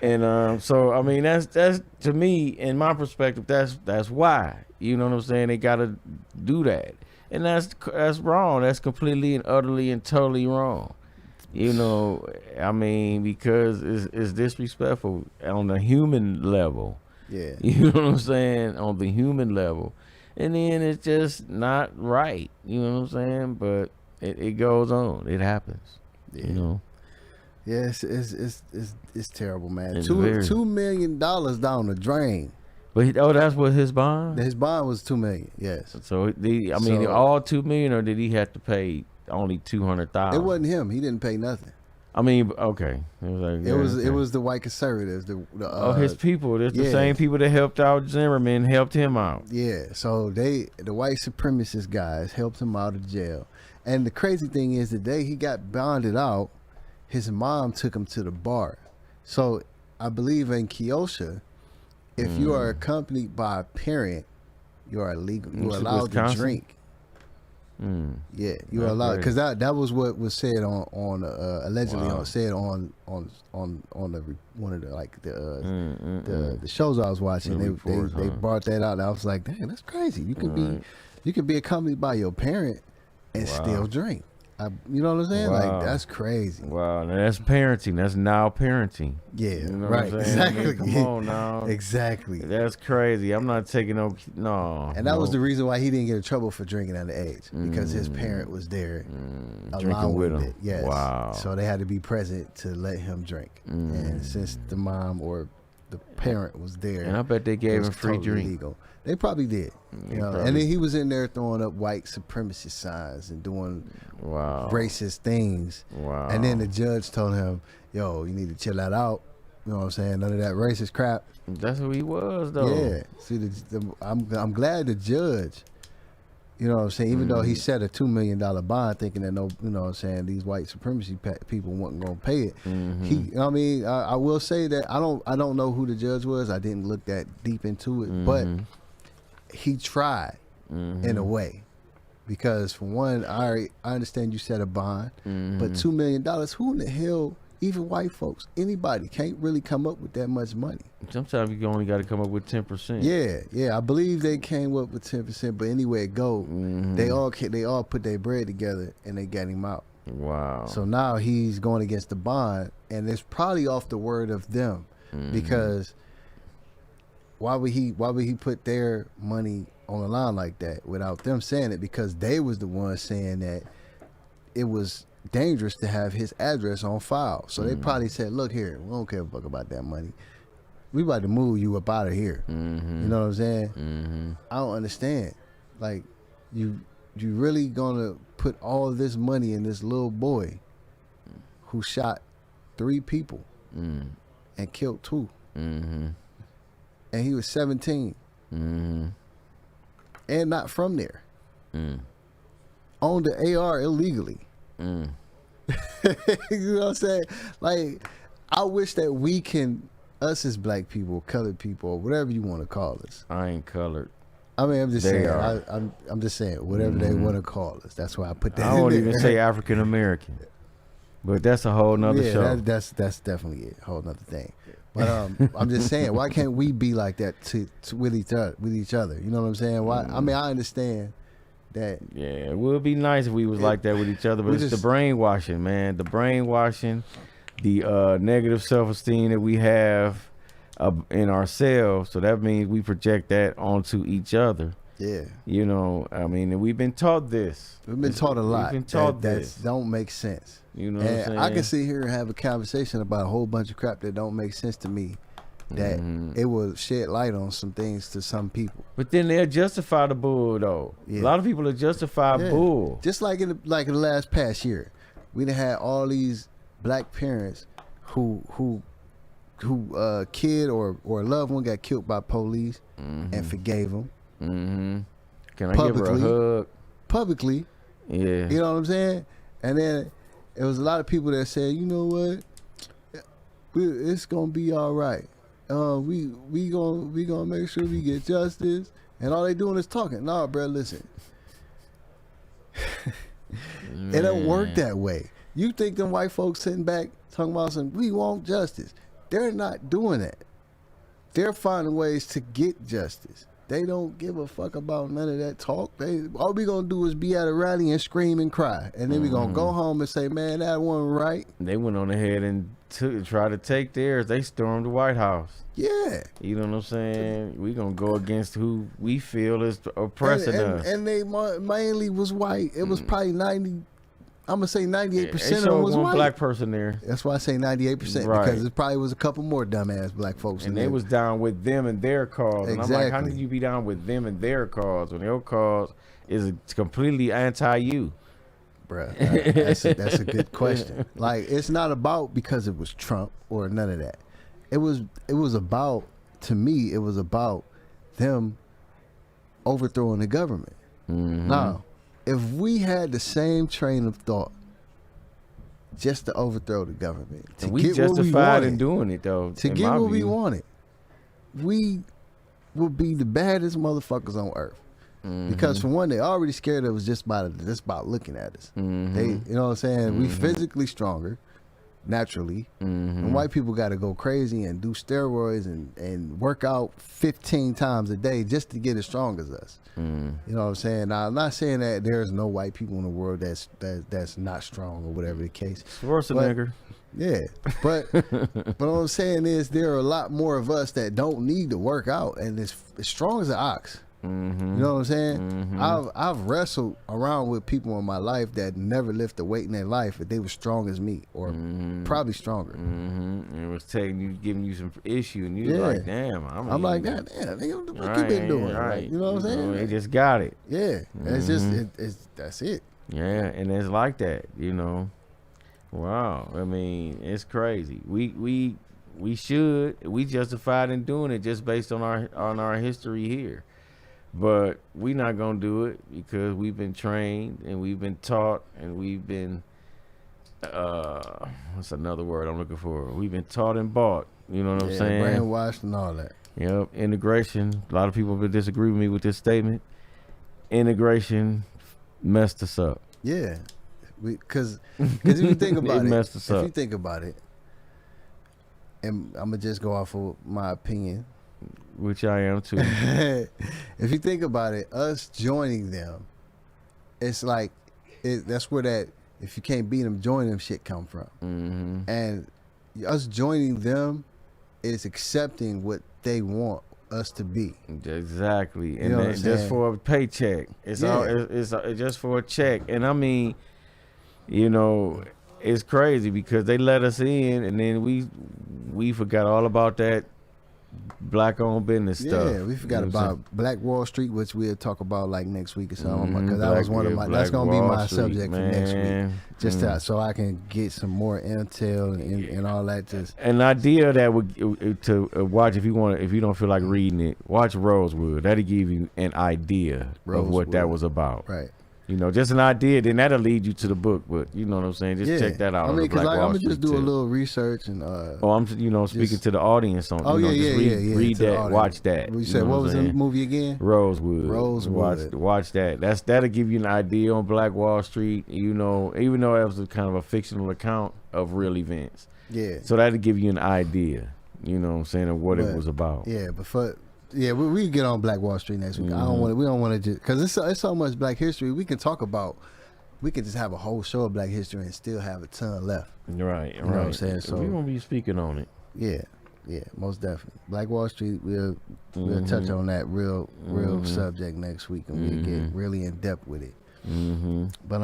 And so I mean that's to me, in my perspective, that's why. You know what I'm saying? They gotta do that. And that's wrong. That's completely and utterly and totally wrong. You know, I mean, because it's disrespectful on the human level.
Yeah.
You know what I'm saying? On the human level. And then it's just not right. You know what I'm saying? But it goes on. It happens.
Yeah.
You know?
Yeah, it's terrible, man.
It's
$2 million down the drain.
But that's what his bond.
His bond was $2 million. Yes.
So all $2 million, or did he have to pay only $200,000?
It wasn't him. He didn't pay nothing.
I mean, okay. It
was the white conservatives.
His people. It's the same people that helped out Zimmerman, helped him out.
Yeah. So the white supremacist guys helped him out of jail. And the crazy thing is, the day he got bonded out, his mom took him to the bar. So I believe in Keosha, if you are accompanied by a parent, you are legal. You are allowed to drink. Yeah, you are allowed, because that was what was said on allegedly said on the one of the shows I was watching. They brought that out. And I was like, dang, that's crazy. You could be accompanied by your parent and still drink. You know what I'm saying? Like, that's crazy.
Wow, now that's parenting. That's now parenting.
Yeah,
you know
right. Exactly.
I mean, come on now.
Exactly.
That's crazy. I'm not taking no.
And that was the reason why he didn't get in trouble for drinking underage, because his parent was there
drinking with him.
It. Yes.
Wow.
So they had to be present to let him drink. And since the mom or the parent was there,
and I bet they gave him free drink.
Illegal. They probably did. You know? And then he was in there throwing up white supremacist signs and doing racist things. Wow. And then the judge told him, yo, you need to chill that out. You know what I'm saying? None of that racist crap.
That's who he was, though.
Yeah. See, I'm glad the judge, you know what I'm saying, even though he set a $2 million bond thinking that you know what I'm saying, these white supremacy people weren't going to pay it. I mean, I will say that I don't know who the judge was. I didn't look that deep into it, but he tried in a way, because for one, I understand you set a bond, but $2 million, who in the hell, even white folks, anybody can't really come up with that much money.
Sometimes you only got to come up with 10%.
Yeah. I believe they came up with 10%, but anyway it go, they all put their bread together and they got him out.
Wow.
So now he's going against the bond, and it's probably off the word of them, because why would he put their money on the line like that without them saying it? Because they was the ones saying that it was dangerous to have his address on file. So they probably said, look here, we don't care a fuck about that money. We about to move you up out of here. You know what I'm saying? I don't understand. Like, you really gonna put all of this money in this little boy who shot 3 people and killed 2. And he was 17 and not from there. Owned the AR illegally. You know what I'm saying? Like, I wish that we can, us as black people, colored people, or whatever you want to call us.
I ain't colored.
I mean, I'm just
They
saying.
are.
I'm just saying whatever they want to call us. That's why I put that.
I
in
won't
there.
even say African American, but that's a whole nother show.
That's definitely it. Whole nother thing. But I'm just saying, why can't we be like that to with each other? You know what I'm saying? Why? I mean, I understand that.
Yeah, it would be nice if we was like that with each other, but it's the brainwashing, man. The brainwashing, the negative self-esteem that we have in ourselves. So that means we project that onto each other.
Yeah.
You know, I mean, and we've been taught this.
We've been taught a lot.
We've been taught
that don't make sense.
You know what I'm saying?
I can sit here and have a conversation about a whole bunch of crap that don't make sense to me. That it will shed light on some things to some people.
But then they'll justify the bull, though.
Yeah.
A lot of people will justify bull.
Just like in the last past year, we done had all these black parents who kid or a loved one got killed by police and forgave them.
Mm-hmm. Can I give her a hug?
Publicly.
Yeah.
You know what I'm saying? And then it was a lot of people that said, you know what, it's gonna be all right. We gonna make sure we get justice. And all they doing is talking. Nah, bro, listen. It don't work that way. You think them white folks sitting back talking about some, we want justice. They're not doing that. They're finding ways to get justice. They don't give a fuck about none of that talk. All we gonna do is be at a rally and scream and cry, and then we gonna go home and say, "Man, that wasn't right."
They went on ahead and try to take theirs. They stormed the White House.
Yeah,
you know what I'm saying. We gonna go against who we feel is oppressing us.
And they mainly was white. It was probably 90. I'm gonna say 98% of
them
was
one
white.
Black person there.
That's why I say 98% because it probably was a couple more dumbass black folks.
And they was down with them and their cause. And I'm like, how can you be down with them and their cause when your cause is completely anti-you?
Bruh, that's a good question. Like, it's not about because it was Trump or none of that. It was about, to me, it was about them overthrowing the government. Now, if we had the same train of thought just to overthrow the government, to
we
get
justified
what we wanted,
in doing it though,
to get what we wanted, we would be the baddest motherfuckers on earth. Because for one, they already scared of us just about looking at us. They, you know what I'm saying? We physically stronger, naturally. And white people got to go crazy and do steroids and work out 15 times a day just to get as strong as us. You know what I'm saying? Now, I'm not saying that there's no white people in the world that's not strong or whatever the case.
Schwarzenegger.
Yeah, but what I'm saying is there are a lot more of us that don't need to work out and as strong as an ox. You know what I'm saying? I've wrestled around with people in my life that never lift a weight in their life, but they were strong as me, or probably stronger.
It was giving you some issue, and you like, damn. I'm like, damn,
nigga, what you been doing? Right. Like, you know what I'm saying?
They just got it.
Yeah, it's just that's it.
Yeah, and it's like that, you know. Wow, I mean, it's crazy. We justified in doing it just based on our history here. But we not gonna do it because we've been trained and we've been taught and we've been what's another word I'm looking for? We've been taught and bought. You know what I'm saying?
Brainwashed and all that.
Yep. Integration. A lot of people will disagree with me with this statement. Integration messed us up.
Yeah, because if you think about if you think about it, and I'm gonna just go off of my opinion.
Which I am too.
If you think about it, us joining them, it's like that's where that if you can't beat them, join them shit come from. And us joining them is accepting what they want us to be.
Exactly, and then just for a paycheck. It's just for a check. And I mean, you know, it's crazy because they let us in, and then we forgot all about that black-owned business stuff.
Yeah, we forgot about Black Wall Street, which we'll talk about like next week or something. Because that was one of my. That's gonna be my subject for next week. Just so I can get some more intel and all that. Just
an idea that would to watch if you don't feel like reading it. Watch Rosewood. That'll give you an idea of what that was about.
Right.
You know, just an idea. Then that'll lead you to the book. But you know what I'm saying. Just check that out.
I mean, because
Black
like,
Wall
I'm gonna just
Street
do a
tip.
little research and.
Oh, I'm speaking to the audience on.
Oh,
Just read
to the
that,
audience.
watch that.
You
You
said
know
what
I'm
was the
saying?
movie again?
Rosewood. Watch that. That'll give you an idea on Black Wall Street. You know, even though that was a kind of a fictional account of real events.
Yeah.
So that'll give you an idea. You know what I'm saying, of what it was about.
Yeah, but we get on Black Wall Street next week. We don't want to just because it's so much Black history we can talk about. We could just have a whole show of Black history and still have a ton left.
Right.
You know what I'm saying? So
we're gonna be speaking on it.
Yeah, most definitely. Black Wall Street, we'll touch on that real subject next week, and we'll get really in depth with it. But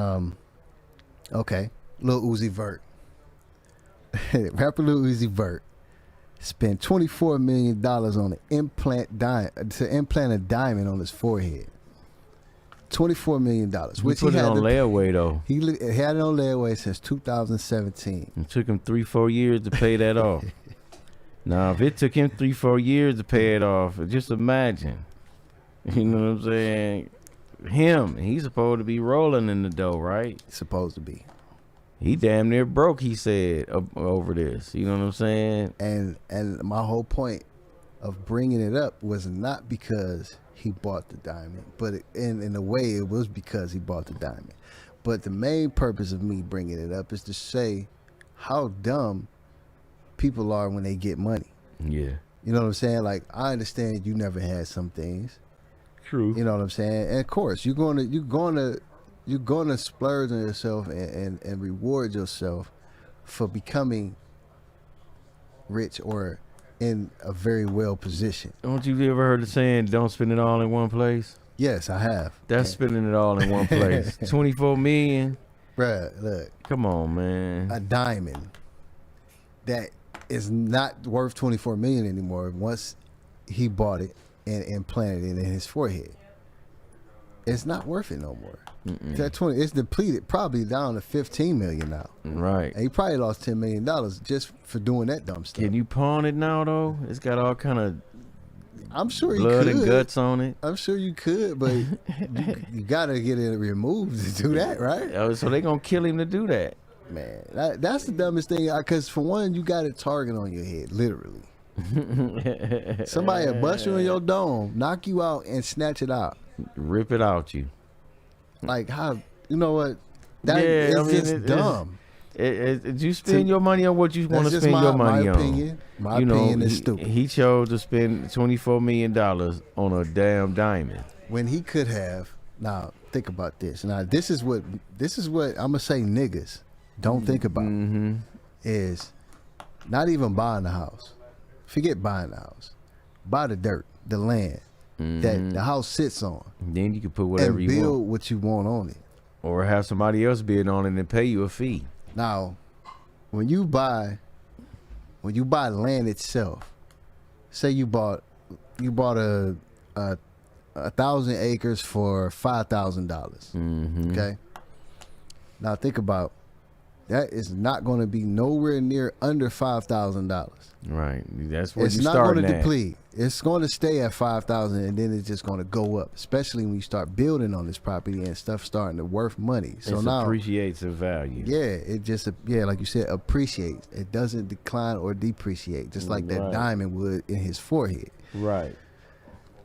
okay, Lil Uzi Vert, rapper Lil Uzi Vert, spent $24 million on to implant a diamond on his forehead. $24 million, which
he put it on layaway though.
He had it on layaway since 2017.
It took him 3-4 years to pay that off. Now, if it took him 3-4 years to pay it off, just imagine. You know what I'm saying? He's supposed to be rolling in the dough, right?
Supposed to be.
He damn near broke, he said, over this. You know what I'm saying?
And my whole point of bringing it up was not because he bought the diamond, but in a way it was because he bought the diamond. But the main purpose of me bringing it up is to say how dumb people are when they get money.
Yeah.
You know what I'm saying? Like, I understand you never had some things.
True.
You know what I'm saying? And of course, you're gonna splurge on yourself and reward yourself for becoming rich or in a very well position.
Don't you ever heard the saying, don't spend it all in one place?
Yes, I have.
That's spending it all in one place. 24 million.
Bruh, look.
Come on, man.
A diamond that is not worth 24 million anymore once he bought it and implanted it in his forehead. It's not worth it no more. That 20, it's depleted, probably down to 15 million now.
Right.
And he probably lost $10 million just for doing that dumb stuff.
Can you pawn it now though? It's got all kind of
I'm sure you
blood
could.
and guts on it.
I'm sure you could, but you gotta get it removed to do that, right?
Oh, so they gonna kill him to do that.
Man, that's the dumbest thing. Because for one, you got a target on your head, literally. Somebody will bust you in your dome, knock you out, and snatch it out.
Rip it out you.
Like how? You know what? That is just dumb.
You spend your money on what you want to spend your money on.
My opinion is stupid.
He chose to spend $24 million on a damn diamond
when he could have. Now think about this. Now this is what I'm gonna say. Niggas don't think about is not even buying the house. Forget buying the house. Buy the dirt, the land that the house sits on.
Then you can put whatever
and
you want.
build what you want on it.
Or have somebody else bid on it and pay you a fee.
Now, when you buy land itself, say you bought a 1,000 acres for $5,000. Okay. Now think about that is not going to be nowhere near under $5,000.
Right. That's where
it's
you
not
start.
Going to deplete. It's going to stay at 5,000, and then it's just going to go up. Especially when you start building on this property and stuff starting to worth money. So
it
now
appreciates in value.
Yeah, it just like you said, appreciates. It doesn't decline or depreciate, just like that diamond would in his forehead.
Right.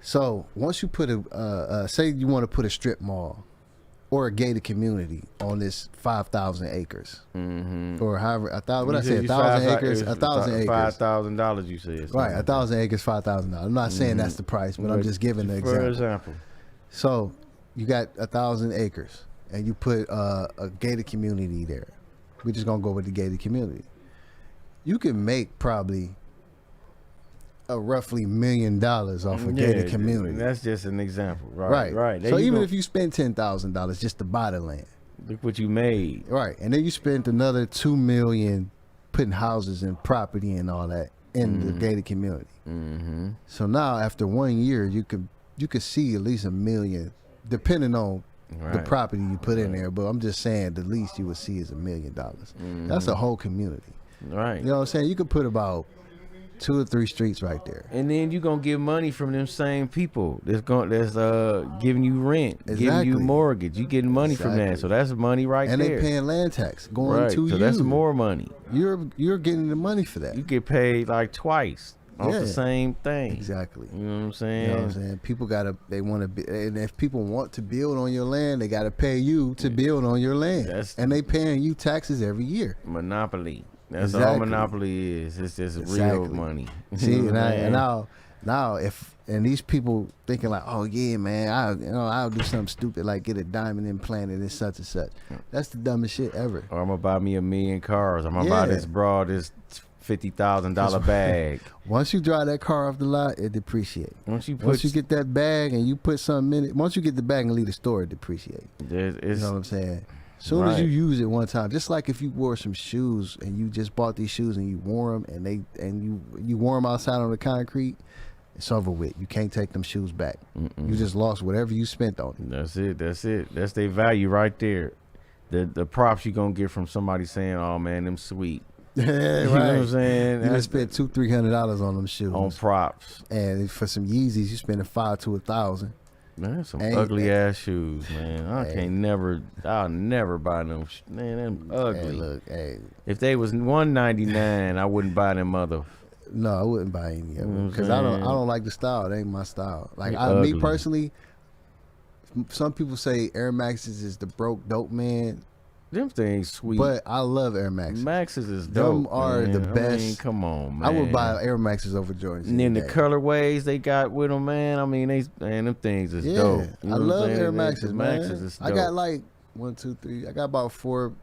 So once you put say you want to put a strip mall or a gated community on this 5,000 acres, or however, 1,000 acres, 1,000 acres,
$5,000. You said
right, 1,000 acres, $5,000. I'm not saying that's the price, but I'm just giving the example.
For example,
so you got 1,000 acres, and you put a gated community there. We're just gonna go with the gated community. You can make probably a roughly $1 million off a gated community.
That's just an example, right? Right.
So even if you spend $10,000 just to buy the land,
look what you made,
right? And then you spent another $2 million putting houses and property and all that in the gated community. So now after 1 year, you could see at least $1 million, depending on the property you put in there. But I'm just saying the least you would see is $1 million. That's a whole community,
right?
You know what I'm saying? You could put about 2 or 3 streets right there.
And then you gonna get money from them same people that's giving you rent, giving you
Exactly.
mortgage. You getting money from that,
Exactly.
so that's money right
And
there.
they paying land tax going
right,
to
so
you.
that's more money.
You're getting the money for that.
You get paid like twice on
Yeah.
the same thing.
Exactly.
You know what I'm
You
saying?
know what I'm saying? People they want to be, and if people want to build on your land, they got to pay you to build on your land, and they paying you taxes every year.
Monopoly. That's all
Exactly.
monopoly is. It's just real
Exactly.
money.
See,
You know what I'm
and
saying?
now if these people thinking like, oh yeah, man, I'll do something stupid like get a diamond implanted in such and such. That's the dumbest shit ever.
Or I'm gonna buy me 1,000,000 cars. I'm gonna buy this broad, this $50,000 bag.
Once you drive that car off the lot, it depreciates.
Once you
get that bag and you put something in it, once you get the bag and leave the store, it depreciates. You know what I'm saying? Soon as you use it one time, just like if you wore some shoes and you just bought these shoes and you wore them and you wore them outside on the concrete, it's over with. You can't take them shoes back. You just lost whatever you spent on it.
That's it. That's their value right there. The props you gonna get from somebody saying, "Oh man, them sweet."
Yeah, right.
You know what I'm saying?
You just spent $200-300 on them shoes
on props,
and for some Yeezys, you spending $500 to $1,000.
Man, some ugly ass shoes, man. I'll never buy them. Man, them ugly. If they was $199, I wouldn't buy them other.
No, I wouldn't buy any of them because I don't like the style. It ain't my style. Like me personally, some people say Air Maxes is the broke dope man.
Them things sweet,
but I love Air Maxes.
Maxes is dope.
Them are the best.
I mean, come on, man.
I would buy Air Maxes over Jordans.
And then the colorways they got with them, man. I mean, them things is dope.
You know I love Air Maxes, man. Maxes is dope. I got like 1, 2, 3. I got about 4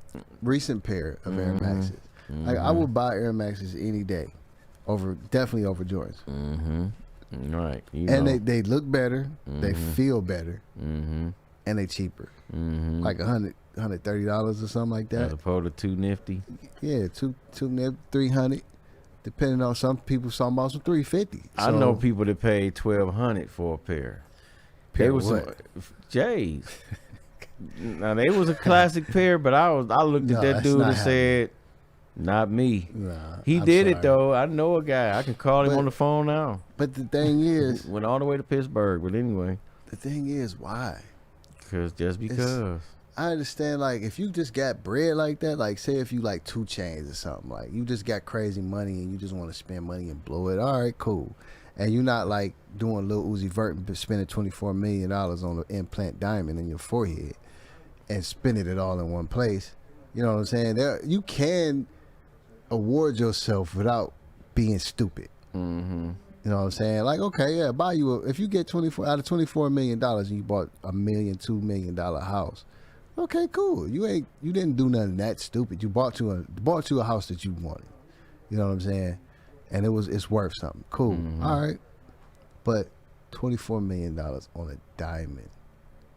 recent pair of Air Maxes. Like I would buy Air Maxes any day, definitely over Jordans.
Right.
And they look better. They feel better. And they cheaper. Like $130 or something like that.
As opposed to $250.
Yeah, $300. Depending on some people, talking about some $350.
I know people that paid $1,200 for a pair.
Pair of what?
J's. Now they was a classic pair, but I looked at that dude and said, "Not me."
Nah,
he did it though. I know a guy. I can call him on the phone now.
But the thing is,
went all the way to Pittsburgh. But anyway,
the thing is, why?
Because.
I understand, like, if you just got bread like that, like, say if you like 2 Chainz or something, like, you just got crazy money and you just want to spend money and blow it, all right, cool. And you're not, like, doing Lil Uzi Vert and spending $24 million on an implant diamond in your forehead and spending it all in one place. You know what I'm saying? You can award yourself without being stupid. You know what I'm saying? Like, okay, yeah, buy you if you get out of $24 million and you bought $1 million, $2 million house. Okay, cool. You didn't do nothing that stupid. You bought you a house that you wanted. You know what I'm saying? And it's worth something. Cool. All right. But $24 million on a diamond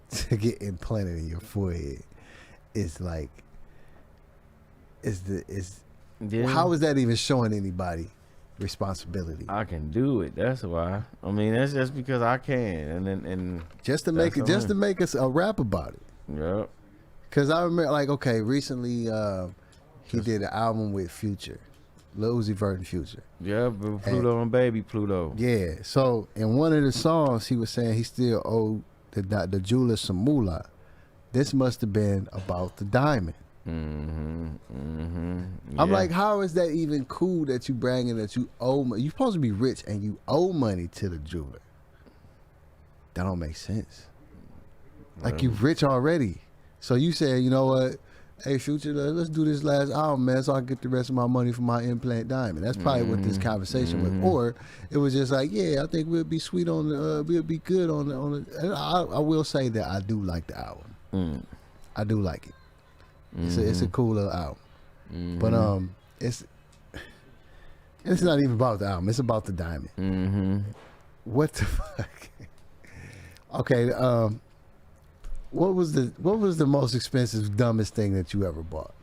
to get implanted in your forehead is like how is that even showing anybody responsibility?
I can do it. That's why. I mean, that's just because I can. And
just to make us a rap about it.
Yep.
Cause I remember, like, okay, recently he did an album with Future, Lil Uzi Vert and Future.
Yeah, Pluto and Baby Pluto.
Yeah. So in one of the songs, he was saying he still owed the jeweler some moolah. This must have been about the diamond. I'm like, how is that even cool that you bragging that you owe money? You're supposed to be rich and you owe money to the jeweler. That don't make sense. Like, you rich already. So you said, you know what? Hey, Future, let's do this last album, man, so I can get the rest of my money from my implant diamond. That's probably what this conversation was. Or it was just like, yeah, I think we'll be sweet on we'll be good on the. And I will say that I do like the album. I do like it. It's a cool little album. But it's not even about the album. It's about the diamond. What the fuck? Okay, what was the most expensive, dumbest thing that you ever bought,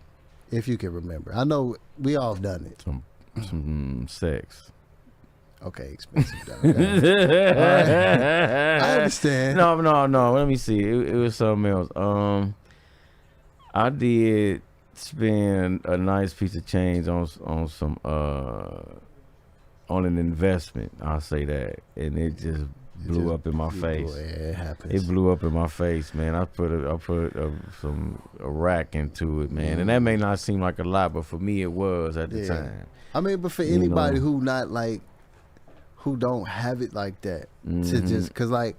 if you can remember? I know we all have done it.
Some sex.
Okay, expensive. Right. I understand.
No. Let me see. It was something else. I did spend a nice piece of change on some on an investment. I'll say that, and it just blew up in my face.
It happens.
It blew up in my face, man. I put a rack into it, man, and that may not seem like a lot, but for me it was at the time.
I mean, but for anybody who not like, who don't have it like that, to just, cause like,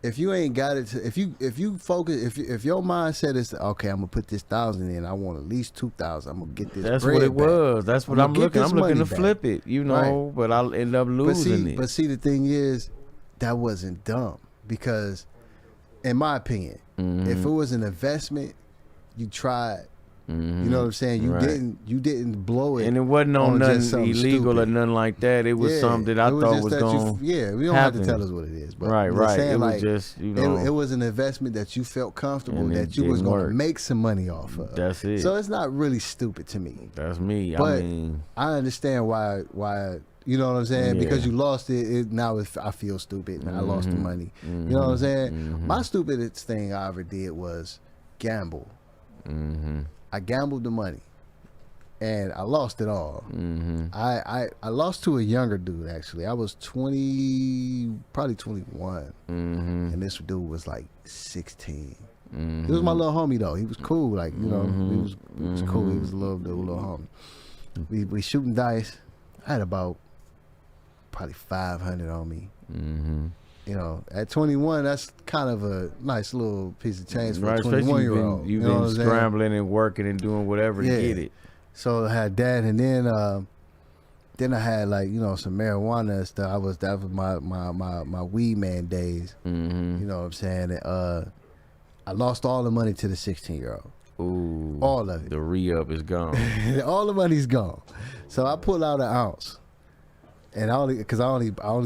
if you ain't got it, if you focus, if your mindset is okay, I'm gonna put this 1,000 in, I want at least 2,000, I'm gonna get this.
That's
bread
what it
back.
was. That's what I'm looking. I'm looking to
back.
flip it, you know,
Right.
but I'll end up losing it.
But see, the thing is, that wasn't dumb, because, in my opinion, if it was an investment, you tried. You know what I'm saying? You didn't blow it,
and it wasn't on nothing illegal
stupid.
or nothing like that. It was something that I thought was going.
we don't have to tell us what it is, but
right.
saying,
It was
like,
just, you know,
it was an investment that you felt comfortable,
And
that
it
you was
didn't
going to
work.
make some money off of.
That's it.
So it's not really stupid to me.
That's me.
But
I mean,
I understand why. You know what I'm saying?
Yeah.
Because you lost it. Now I feel stupid, and I lost the money. You know what I'm saying? My stupidest thing I ever did was gamble. I gambled the money, and I lost it all. I lost to a younger dude, actually. I was 20, probably 21, and this dude was like 16. He was my little homie though. He was cool, like, you know, he was cool. He was a little homie. We shooting dice. I had about probably 500 on me. You know, at 21, that's kind of a nice little piece of change for a
especially
21-year-old.
you've been scrambling and working and doing whatever to get it.
So I had that, and then I had, like, you know, some marijuana and stuff. That was my weed man days. You know what I'm saying? And, I lost all the money to the 16-year-old.
Ooh,
all of it.
The re-up is gone.
All the money's gone. So I pulled out an ounce, and I only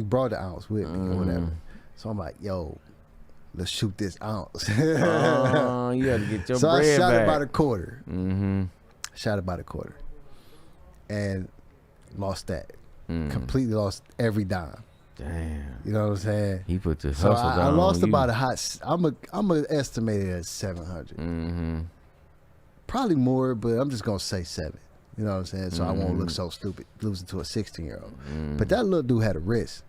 brought the ounce with me or whatever. So I'm like, yo, let's shoot this ounce.
You had to get your
so
bread
I shot
back.
it by the quarter. Shot it by the quarter, and lost that. Completely lost every dime.
Damn.
You know what I'm saying?
He put this
So
hustle down
I lost
on
about
you.
a hot. I'm a estimated at 700. Probably more, but I'm just gonna say 7. You know what I'm saying? So I won't look so stupid losing to a 16-year-old. But that little dude had a wrist.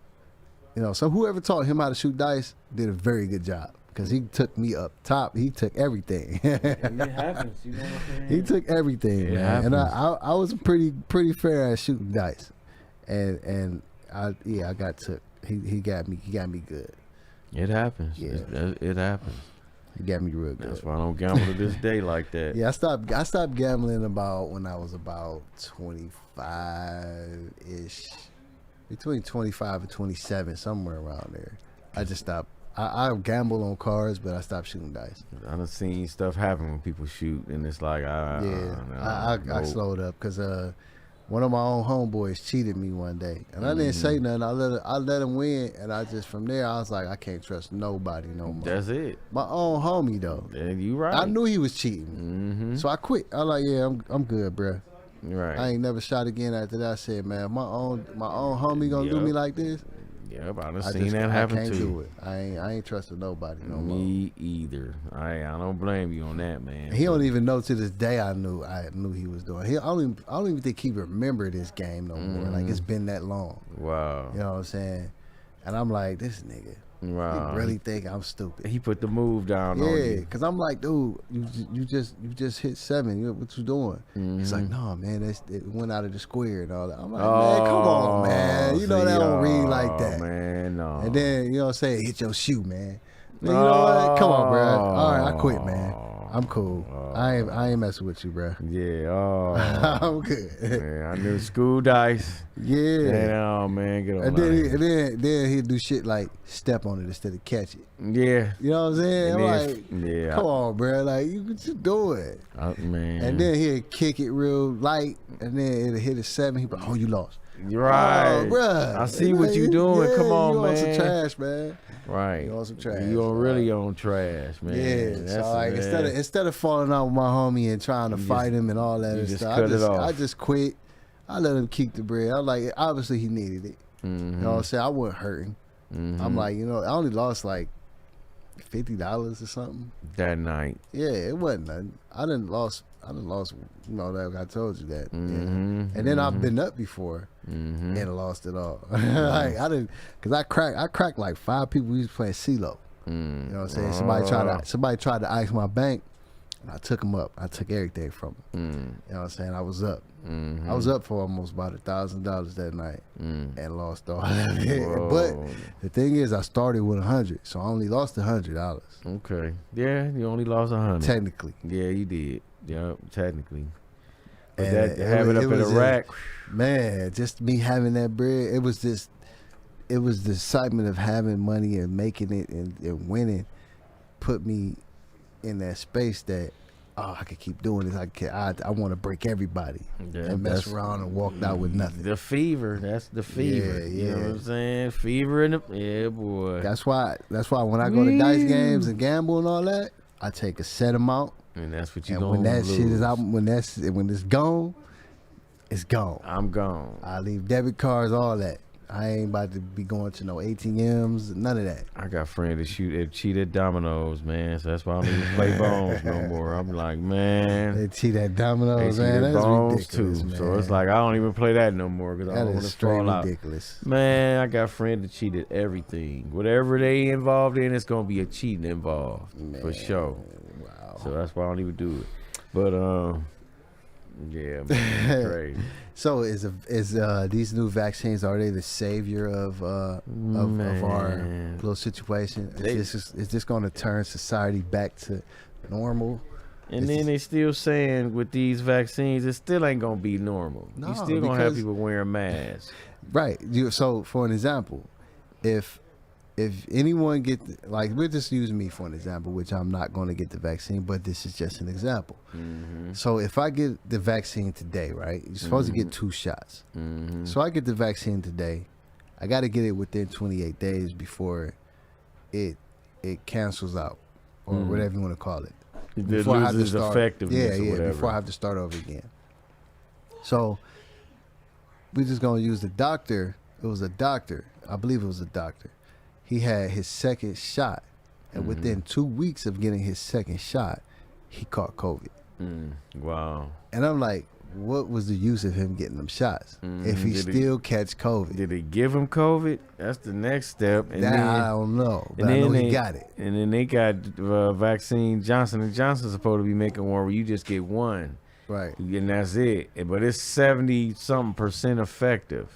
You know, so whoever taught him how to shoot dice did a very good job, because he took me up top. He took everything.
It happens, you know what I'm saying?
He took everything, man. And I was pretty fair at shooting dice, and I got took. He got me good.
It happens.
Yeah.
It happens.
He got me real good.
That's why I don't gamble to this day like that.
Yeah, I stopped gambling about when I was about 25-ish. Between 25 and 27, somewhere around there. I just stopped. I gamble on cards, but I stopped shooting dice.
I done seen stuff happen when people shoot, and it's like,
I slowed up, because one of my own homeboys cheated me one day, and I didn't say nothing. I let him win, and I just, from there, I was like, I can't trust nobody no more.
That's it.
My own homie though.
And you right.
I knew he was cheating, so I quit. I was like, yeah, I'm good, bruh.
Right.
I ain't never shot again after that. I said, man, my own homie gonna do me like this.
Yeah, I done seen that happen too.
I can't do it. I ain't trusting nobody no more.
Me either. I don't blame you on that, man.
He don't even know to this day. I knew he was doing. I don't even think he remember this game no more. Like, it's been that long.
Wow.
You know what I'm saying? And I'm like, this nigga.
Wow.
He really think I'm stupid.
He put the move down on
Yeah,
you.
because I'm like, dude, you just hit 7. What you doing? He's like, no, man, it went out of the square and all that. I'm like, man, come on, man. You know that don't read like that.
Man, no.
And then, you know what I'm saying, hit your shoe, man. You know what? Come on, bro. All right, I quit, man. I'm cool. I ain't messing with you, bro.
Yeah.
I'm good.
Man, I knew school dice.
Yeah.
And, oh man, get on.
And then he'd do shit like step on it instead of catch it.
Yeah.
You know what I'm saying?
And
I'm
then,
like, come on, bro. Like, what you doing?
Man.
And then he'd kick it real light, and then it'd hit a 7. He'd be like, oh, you lost.
You're right.
Oh, bruh.
I see what you doing.
Yeah,
Come on,
you
man.
on some trash, man.
Right.
You on some trash.
You on really on trash, man.
Yeah.
That's
So like, instead of falling out with my homie and trying to fight him and all that
just
stuff,
cut it off.
I just quit. I let him keep the bread. I was like, obviously he needed it. You know what I'm saying? I wasn't hurting. I'm like, you know, I only lost like $50 or something
that night.
Yeah, it wasn't nothing. I done lost, that I told you that.
Mhm,
And then I've been up before and lost it all. Like I didn't, cause I cracked like 5 people. We was playing CeeLo. You know what I'm saying? Somebody tried to ice my bank, and I took them up. I took everything from them. You know what I'm saying? I was up. I was up for almost about $1,000 that night and lost all of it.
Whoa.
But the thing is, I started with 100, so I only lost $100
Okay. Yeah, you only lost 100.
technically.
Yeah, you did. Yeah, technically. But
And
that have it up in
was
a rack.
Man, just me having that bread, it was the excitement of having money and making it and winning put me in that space that I could keep doing this. I want to break everybody and mess around and walk out with nothing.
The fever, that's the fever. You know what I'm saying? Fever in the boy.
That's why when I go to dice games and gamble and all that, I take a set amount.
And that's what you
And
gonna
when that
lose.
shit is out, when it's gone, it's gone.
I'm gone.
I leave debit cards, all that. I ain't about to be going to no ATMs, none of that.
I got friends that cheat at dominoes, man. So that's why I don't even play bones no more. I'm like, man.
They cheat at dominoes,
They
man.
cheat at
That's
bones
ridiculous,
too.
man.
So it's like I don't even play that no more because I
That
don't want
is
to
straight
fall out.
ridiculous.
Man, I got friends that cheat at everything. Whatever they involved in, it's gonna be a cheating involved for sure.
Wow.
So that's why I don't even do it. But yeah, man, it's crazy.
So is these new vaccines, are they the savior of our little situation? Is this going to turn society back to normal?
And then they still saying with these vaccines, it still ain't gonna be normal.
No,
you still gonna have
because-
people wearing masks.
Right. So for an example, if anyone we'll just use me for an example, which I'm not going to get the vaccine, but this is just an example. So if I get the vaccine today, right, you're supposed to get 2 shots. So I get the vaccine today, I got to get it within 28 days before it cancels out or whatever you want to call it.
It
Before I have to
loses
start,
effectiveness or whatever.
before I have to start over again. So we're just going to use the doctor. It was a doctor. I believe it was a doctor. He had his second shot, and within 2 weeks of getting his second shot, he caught COVID.
Wow.
And I'm like, what was the use of him getting them shots if he
Did
still catch COVID?
Did they give him COVID? That's the next step. And
That
then,
I don't know, but
and
I know
then
he got it.
And then they got vaccine. Johnson & Johnson's supposed to be making one where you just get one.
Right.
And that's it. But it's 70-something% effective.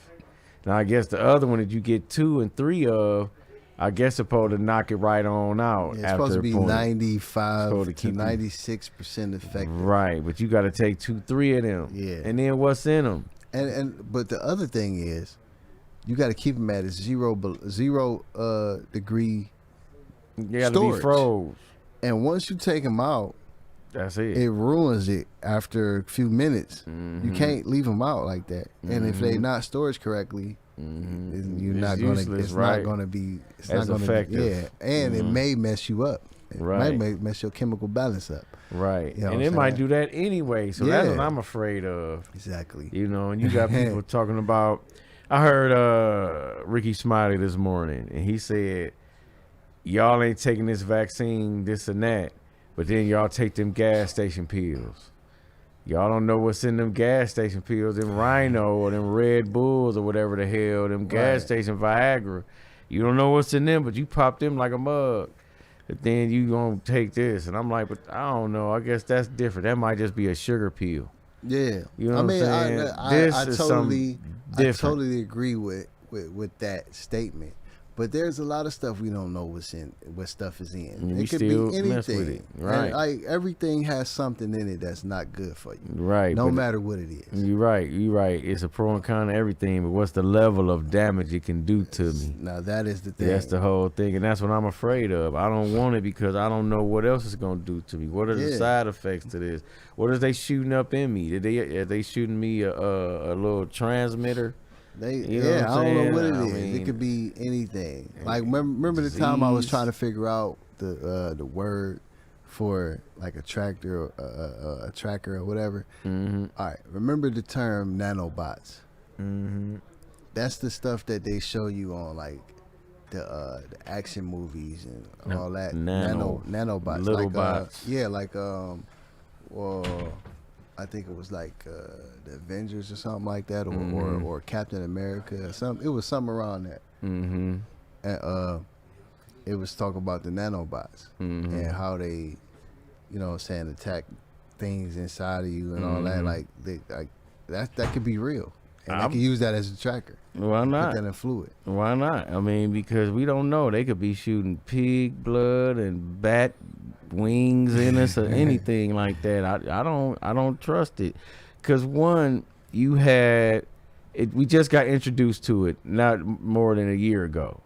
Now, I guess the other one that you get 2 and 3 of, I guess supposed to knock it right on out.
Yeah, it's
after
supposed to
a
be
point.
95
Supposed
to
keep you-
96% effective.
Right, but you got to take 2, 3 of them.
Yeah.
And then what's in them?
But the other thing is, you got to keep them at a zero degree,
You got to be
Storage.
froze.
and once you take them out,
That's it.
it ruins it after a few minutes. You can't leave them out like that. And if they not stored correctly, you're
It's
not gonna.
useless,
It's
right?
not gonna be. It's
As
not gonna
effective.
Be, yeah, and it may mess you up. It
Right.
might mess your chemical balance up.
Right.
You know
And
what
it
I'm
might
saying?
do that anyway. So that's
Yeah.
what I'm afraid of.
Exactly.
You know, and you got people talking about. I heard Ricky Smiley this morning, and he said, "Y'all ain't taking this vaccine, this and that, but then y'all take them gas station pills. Y'all don't know what's in them gas station pills, them Rhino or them Red Bulls or whatever the hell, them gas
Right.
station Viagra. You don't know what's in them, but you pop them like a mug. But then you gonna take this." And I'm like, but I don't know. I guess that's different. That might just be a sugar pill.
Yeah.
You know what I'm saying? This
I
is
totally,
something
I
different.
totally agree with that statement. But there's a lot of stuff we don't know what stuff is in.
And we
It could
still
be anything.
mess with it, right.
And, like everything has something in it that's not good for you.
Right.
No
but
matter what it is.
You're right. You're right. It's a pro and con of everything, but what's the level of damage it can do to me?
Now that is the thing.
That's the whole thing, and that's what I'm afraid of. I don't want it because I don't know what else it's gonna do to me. What are the
Yeah.
side effects to this? What are they shooting up in me? Are they shooting me a little transmitter? You know what
I
I'm
don't know what
saying?
it
I
is.
mean,
it could be anything. Like remember the time I was
disease.
trying to figure out the word for like a tractor or a tracker or whatever.
Mm-hmm.
All right, remember the term nanobots.
Mm-hmm.
That's the stuff that they show you on like the action movies and all that.
Nanobots.
Nanobots.
Little
like,
bots.
yeah, like well, I think it was like the Avengers or something like that, or
Mhm.
or Captain America or something. It was something around that.
Mm-hmm.
And it was talking about the nanobots
Mm-hmm.
and how they, you know what I'm saying, attack things inside of you and all that.
Mhm.
Like that could be real. And they
I'm-
could use that as a tracker.
Why
Put
not?
that in fluid.
Why not? I mean, because we don't know. They could be shooting pig blood and bat wings in us or anything like that. I don't trust it. Cause one, you had it. We just got introduced to it not more than a year ago,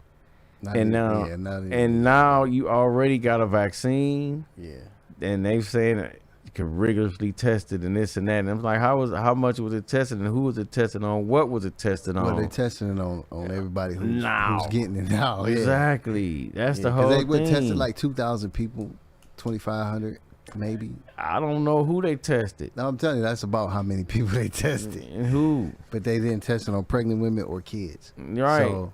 Not
and
even-
now
yeah, not even-
and now you already got a vaccine,
yeah.
and they saying that you can rigorously test it and this and that. And I'm like, how much was it tested and who was it tested on? What was it tested on?
Well, they testing it on everybody
Now.
who's getting it now. Yeah.
Exactly. That's the
Yeah,
whole
they
thing.
would tested like 2,000 people, 2,500 maybe.
I don't know who they tested.
Now I'm telling you, that's about how many people they tested.
And who.
But they didn't test it on pregnant women or kids.
Right.
So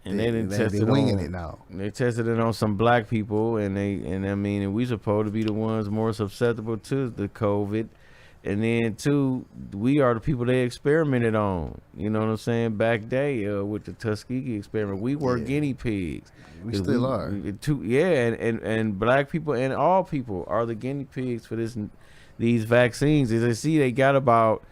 And they didn't test
they're
it
winging
on.
it now.
They tested it on some black people, and we supposed to be the ones more susceptible to the COVID. And then too, we are the people they experimented on. You know what I'm saying? Back day with the Tuskegee experiment, we were
Yeah.
guinea pigs.
We
'Cause
still are.
And black people and all people are the guinea pigs for these vaccines. As I see, they got about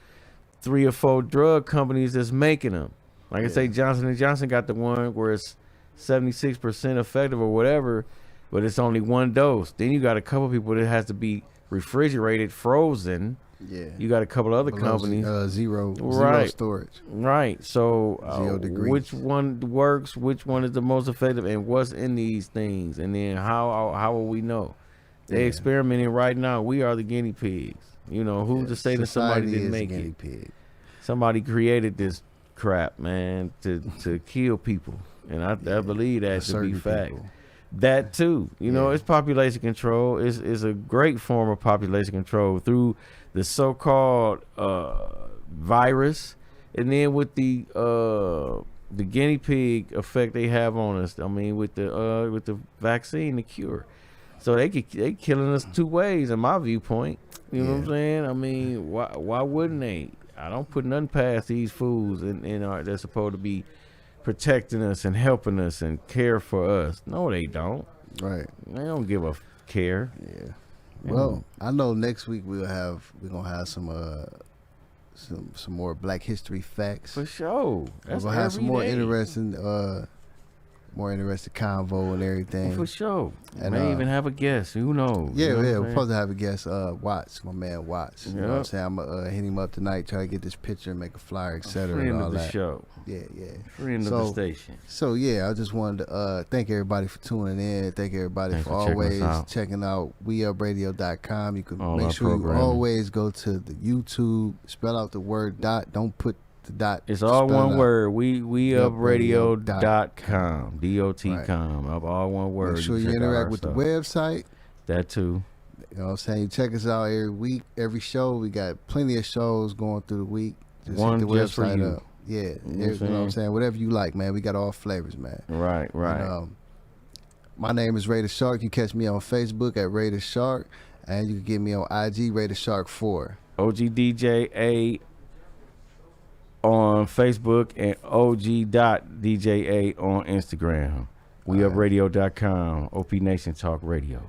3 or 4 drug companies that's making them. Like I say, Johnson & Johnson got the one where it's 76% effective or whatever, but it's only 1 dose. Then you got a couple people that has to be refrigerated, frozen.
Yeah.
You got a couple other
Below
companies.
zero
Right.
storage.
Right. So
0 degrees.
which one works? Which one is the most effective? And what's in these things? And then how will we know? They
Yeah.
experimenting right now. We are the guinea pigs. You know, who's to say that somebody
Society
didn't
is a
make
guinea
it?
pig.
Somebody created this crap, man, to kill people. And I believe that to be
Certain
fact.
people.
That too, you know,
Yeah.
it's population control. Is a great form of population control through the so-called virus, and then with the guinea pig effect they have on us. I mean, with the vaccine, the cure. So they killing us 2 ways, in my viewpoint. You know what I'm
Yeah.
saying? I mean, why wouldn't they? I don't put nothing past these fools, and they're supposed to be protecting us and helping us and care for us. No, they don't.
Right.
They don't give a care.
Yeah. Well, I know next week we're gonna have some more Black History facts.
For sure.
We're
That's
gonna have some
every
more
day.
interesting convo and everything.
For sure.
And,
May even have a guest. Who knows?
Yeah,
You know what
yeah.
I'm
We're
saying?
supposed to have a guest, Watts, my man Watts. You know what I'm
Yep.
saying? I'm gonna hit him up tonight, try to get this picture, make a flyer, etc.
Friend
and all
of the
that.
show.
Yeah, yeah.
Friend of the station.
So yeah, I just wanted to thank everybody for tuning in. Thank everybody
Thanks
for
for checking us
always
out.
checking out WeUpRadio.com. You can
All
make
our
sure you
programming.
always go to the YouTube, spell out the word dot. Don't put the dot.
It's
just
all
spell it
one
out.
word. WeUpRadio.com.
WeUpRadio.com.
DOT.com. Up all one word.
Make sure you
check out our
interact with the
stuff.
website.
That too.
You know what I'm saying? You check us out every week, every show. We got plenty of shows going through the week. Just
One
hit the
just for
website
you.
up. Yeah,
You know what I'm
you know what I'm
saying?
saying? Whatever you like, man. We got all flavors, man.
Right, right.
And, my name is Raider Shark. You catch me on Facebook at Raider Shark, and you can get me on IG Raider Shark 4.
OGDJA on Facebook and OG.DJA on Instagram. WeUpRadio.com. OPNation Talk Radio.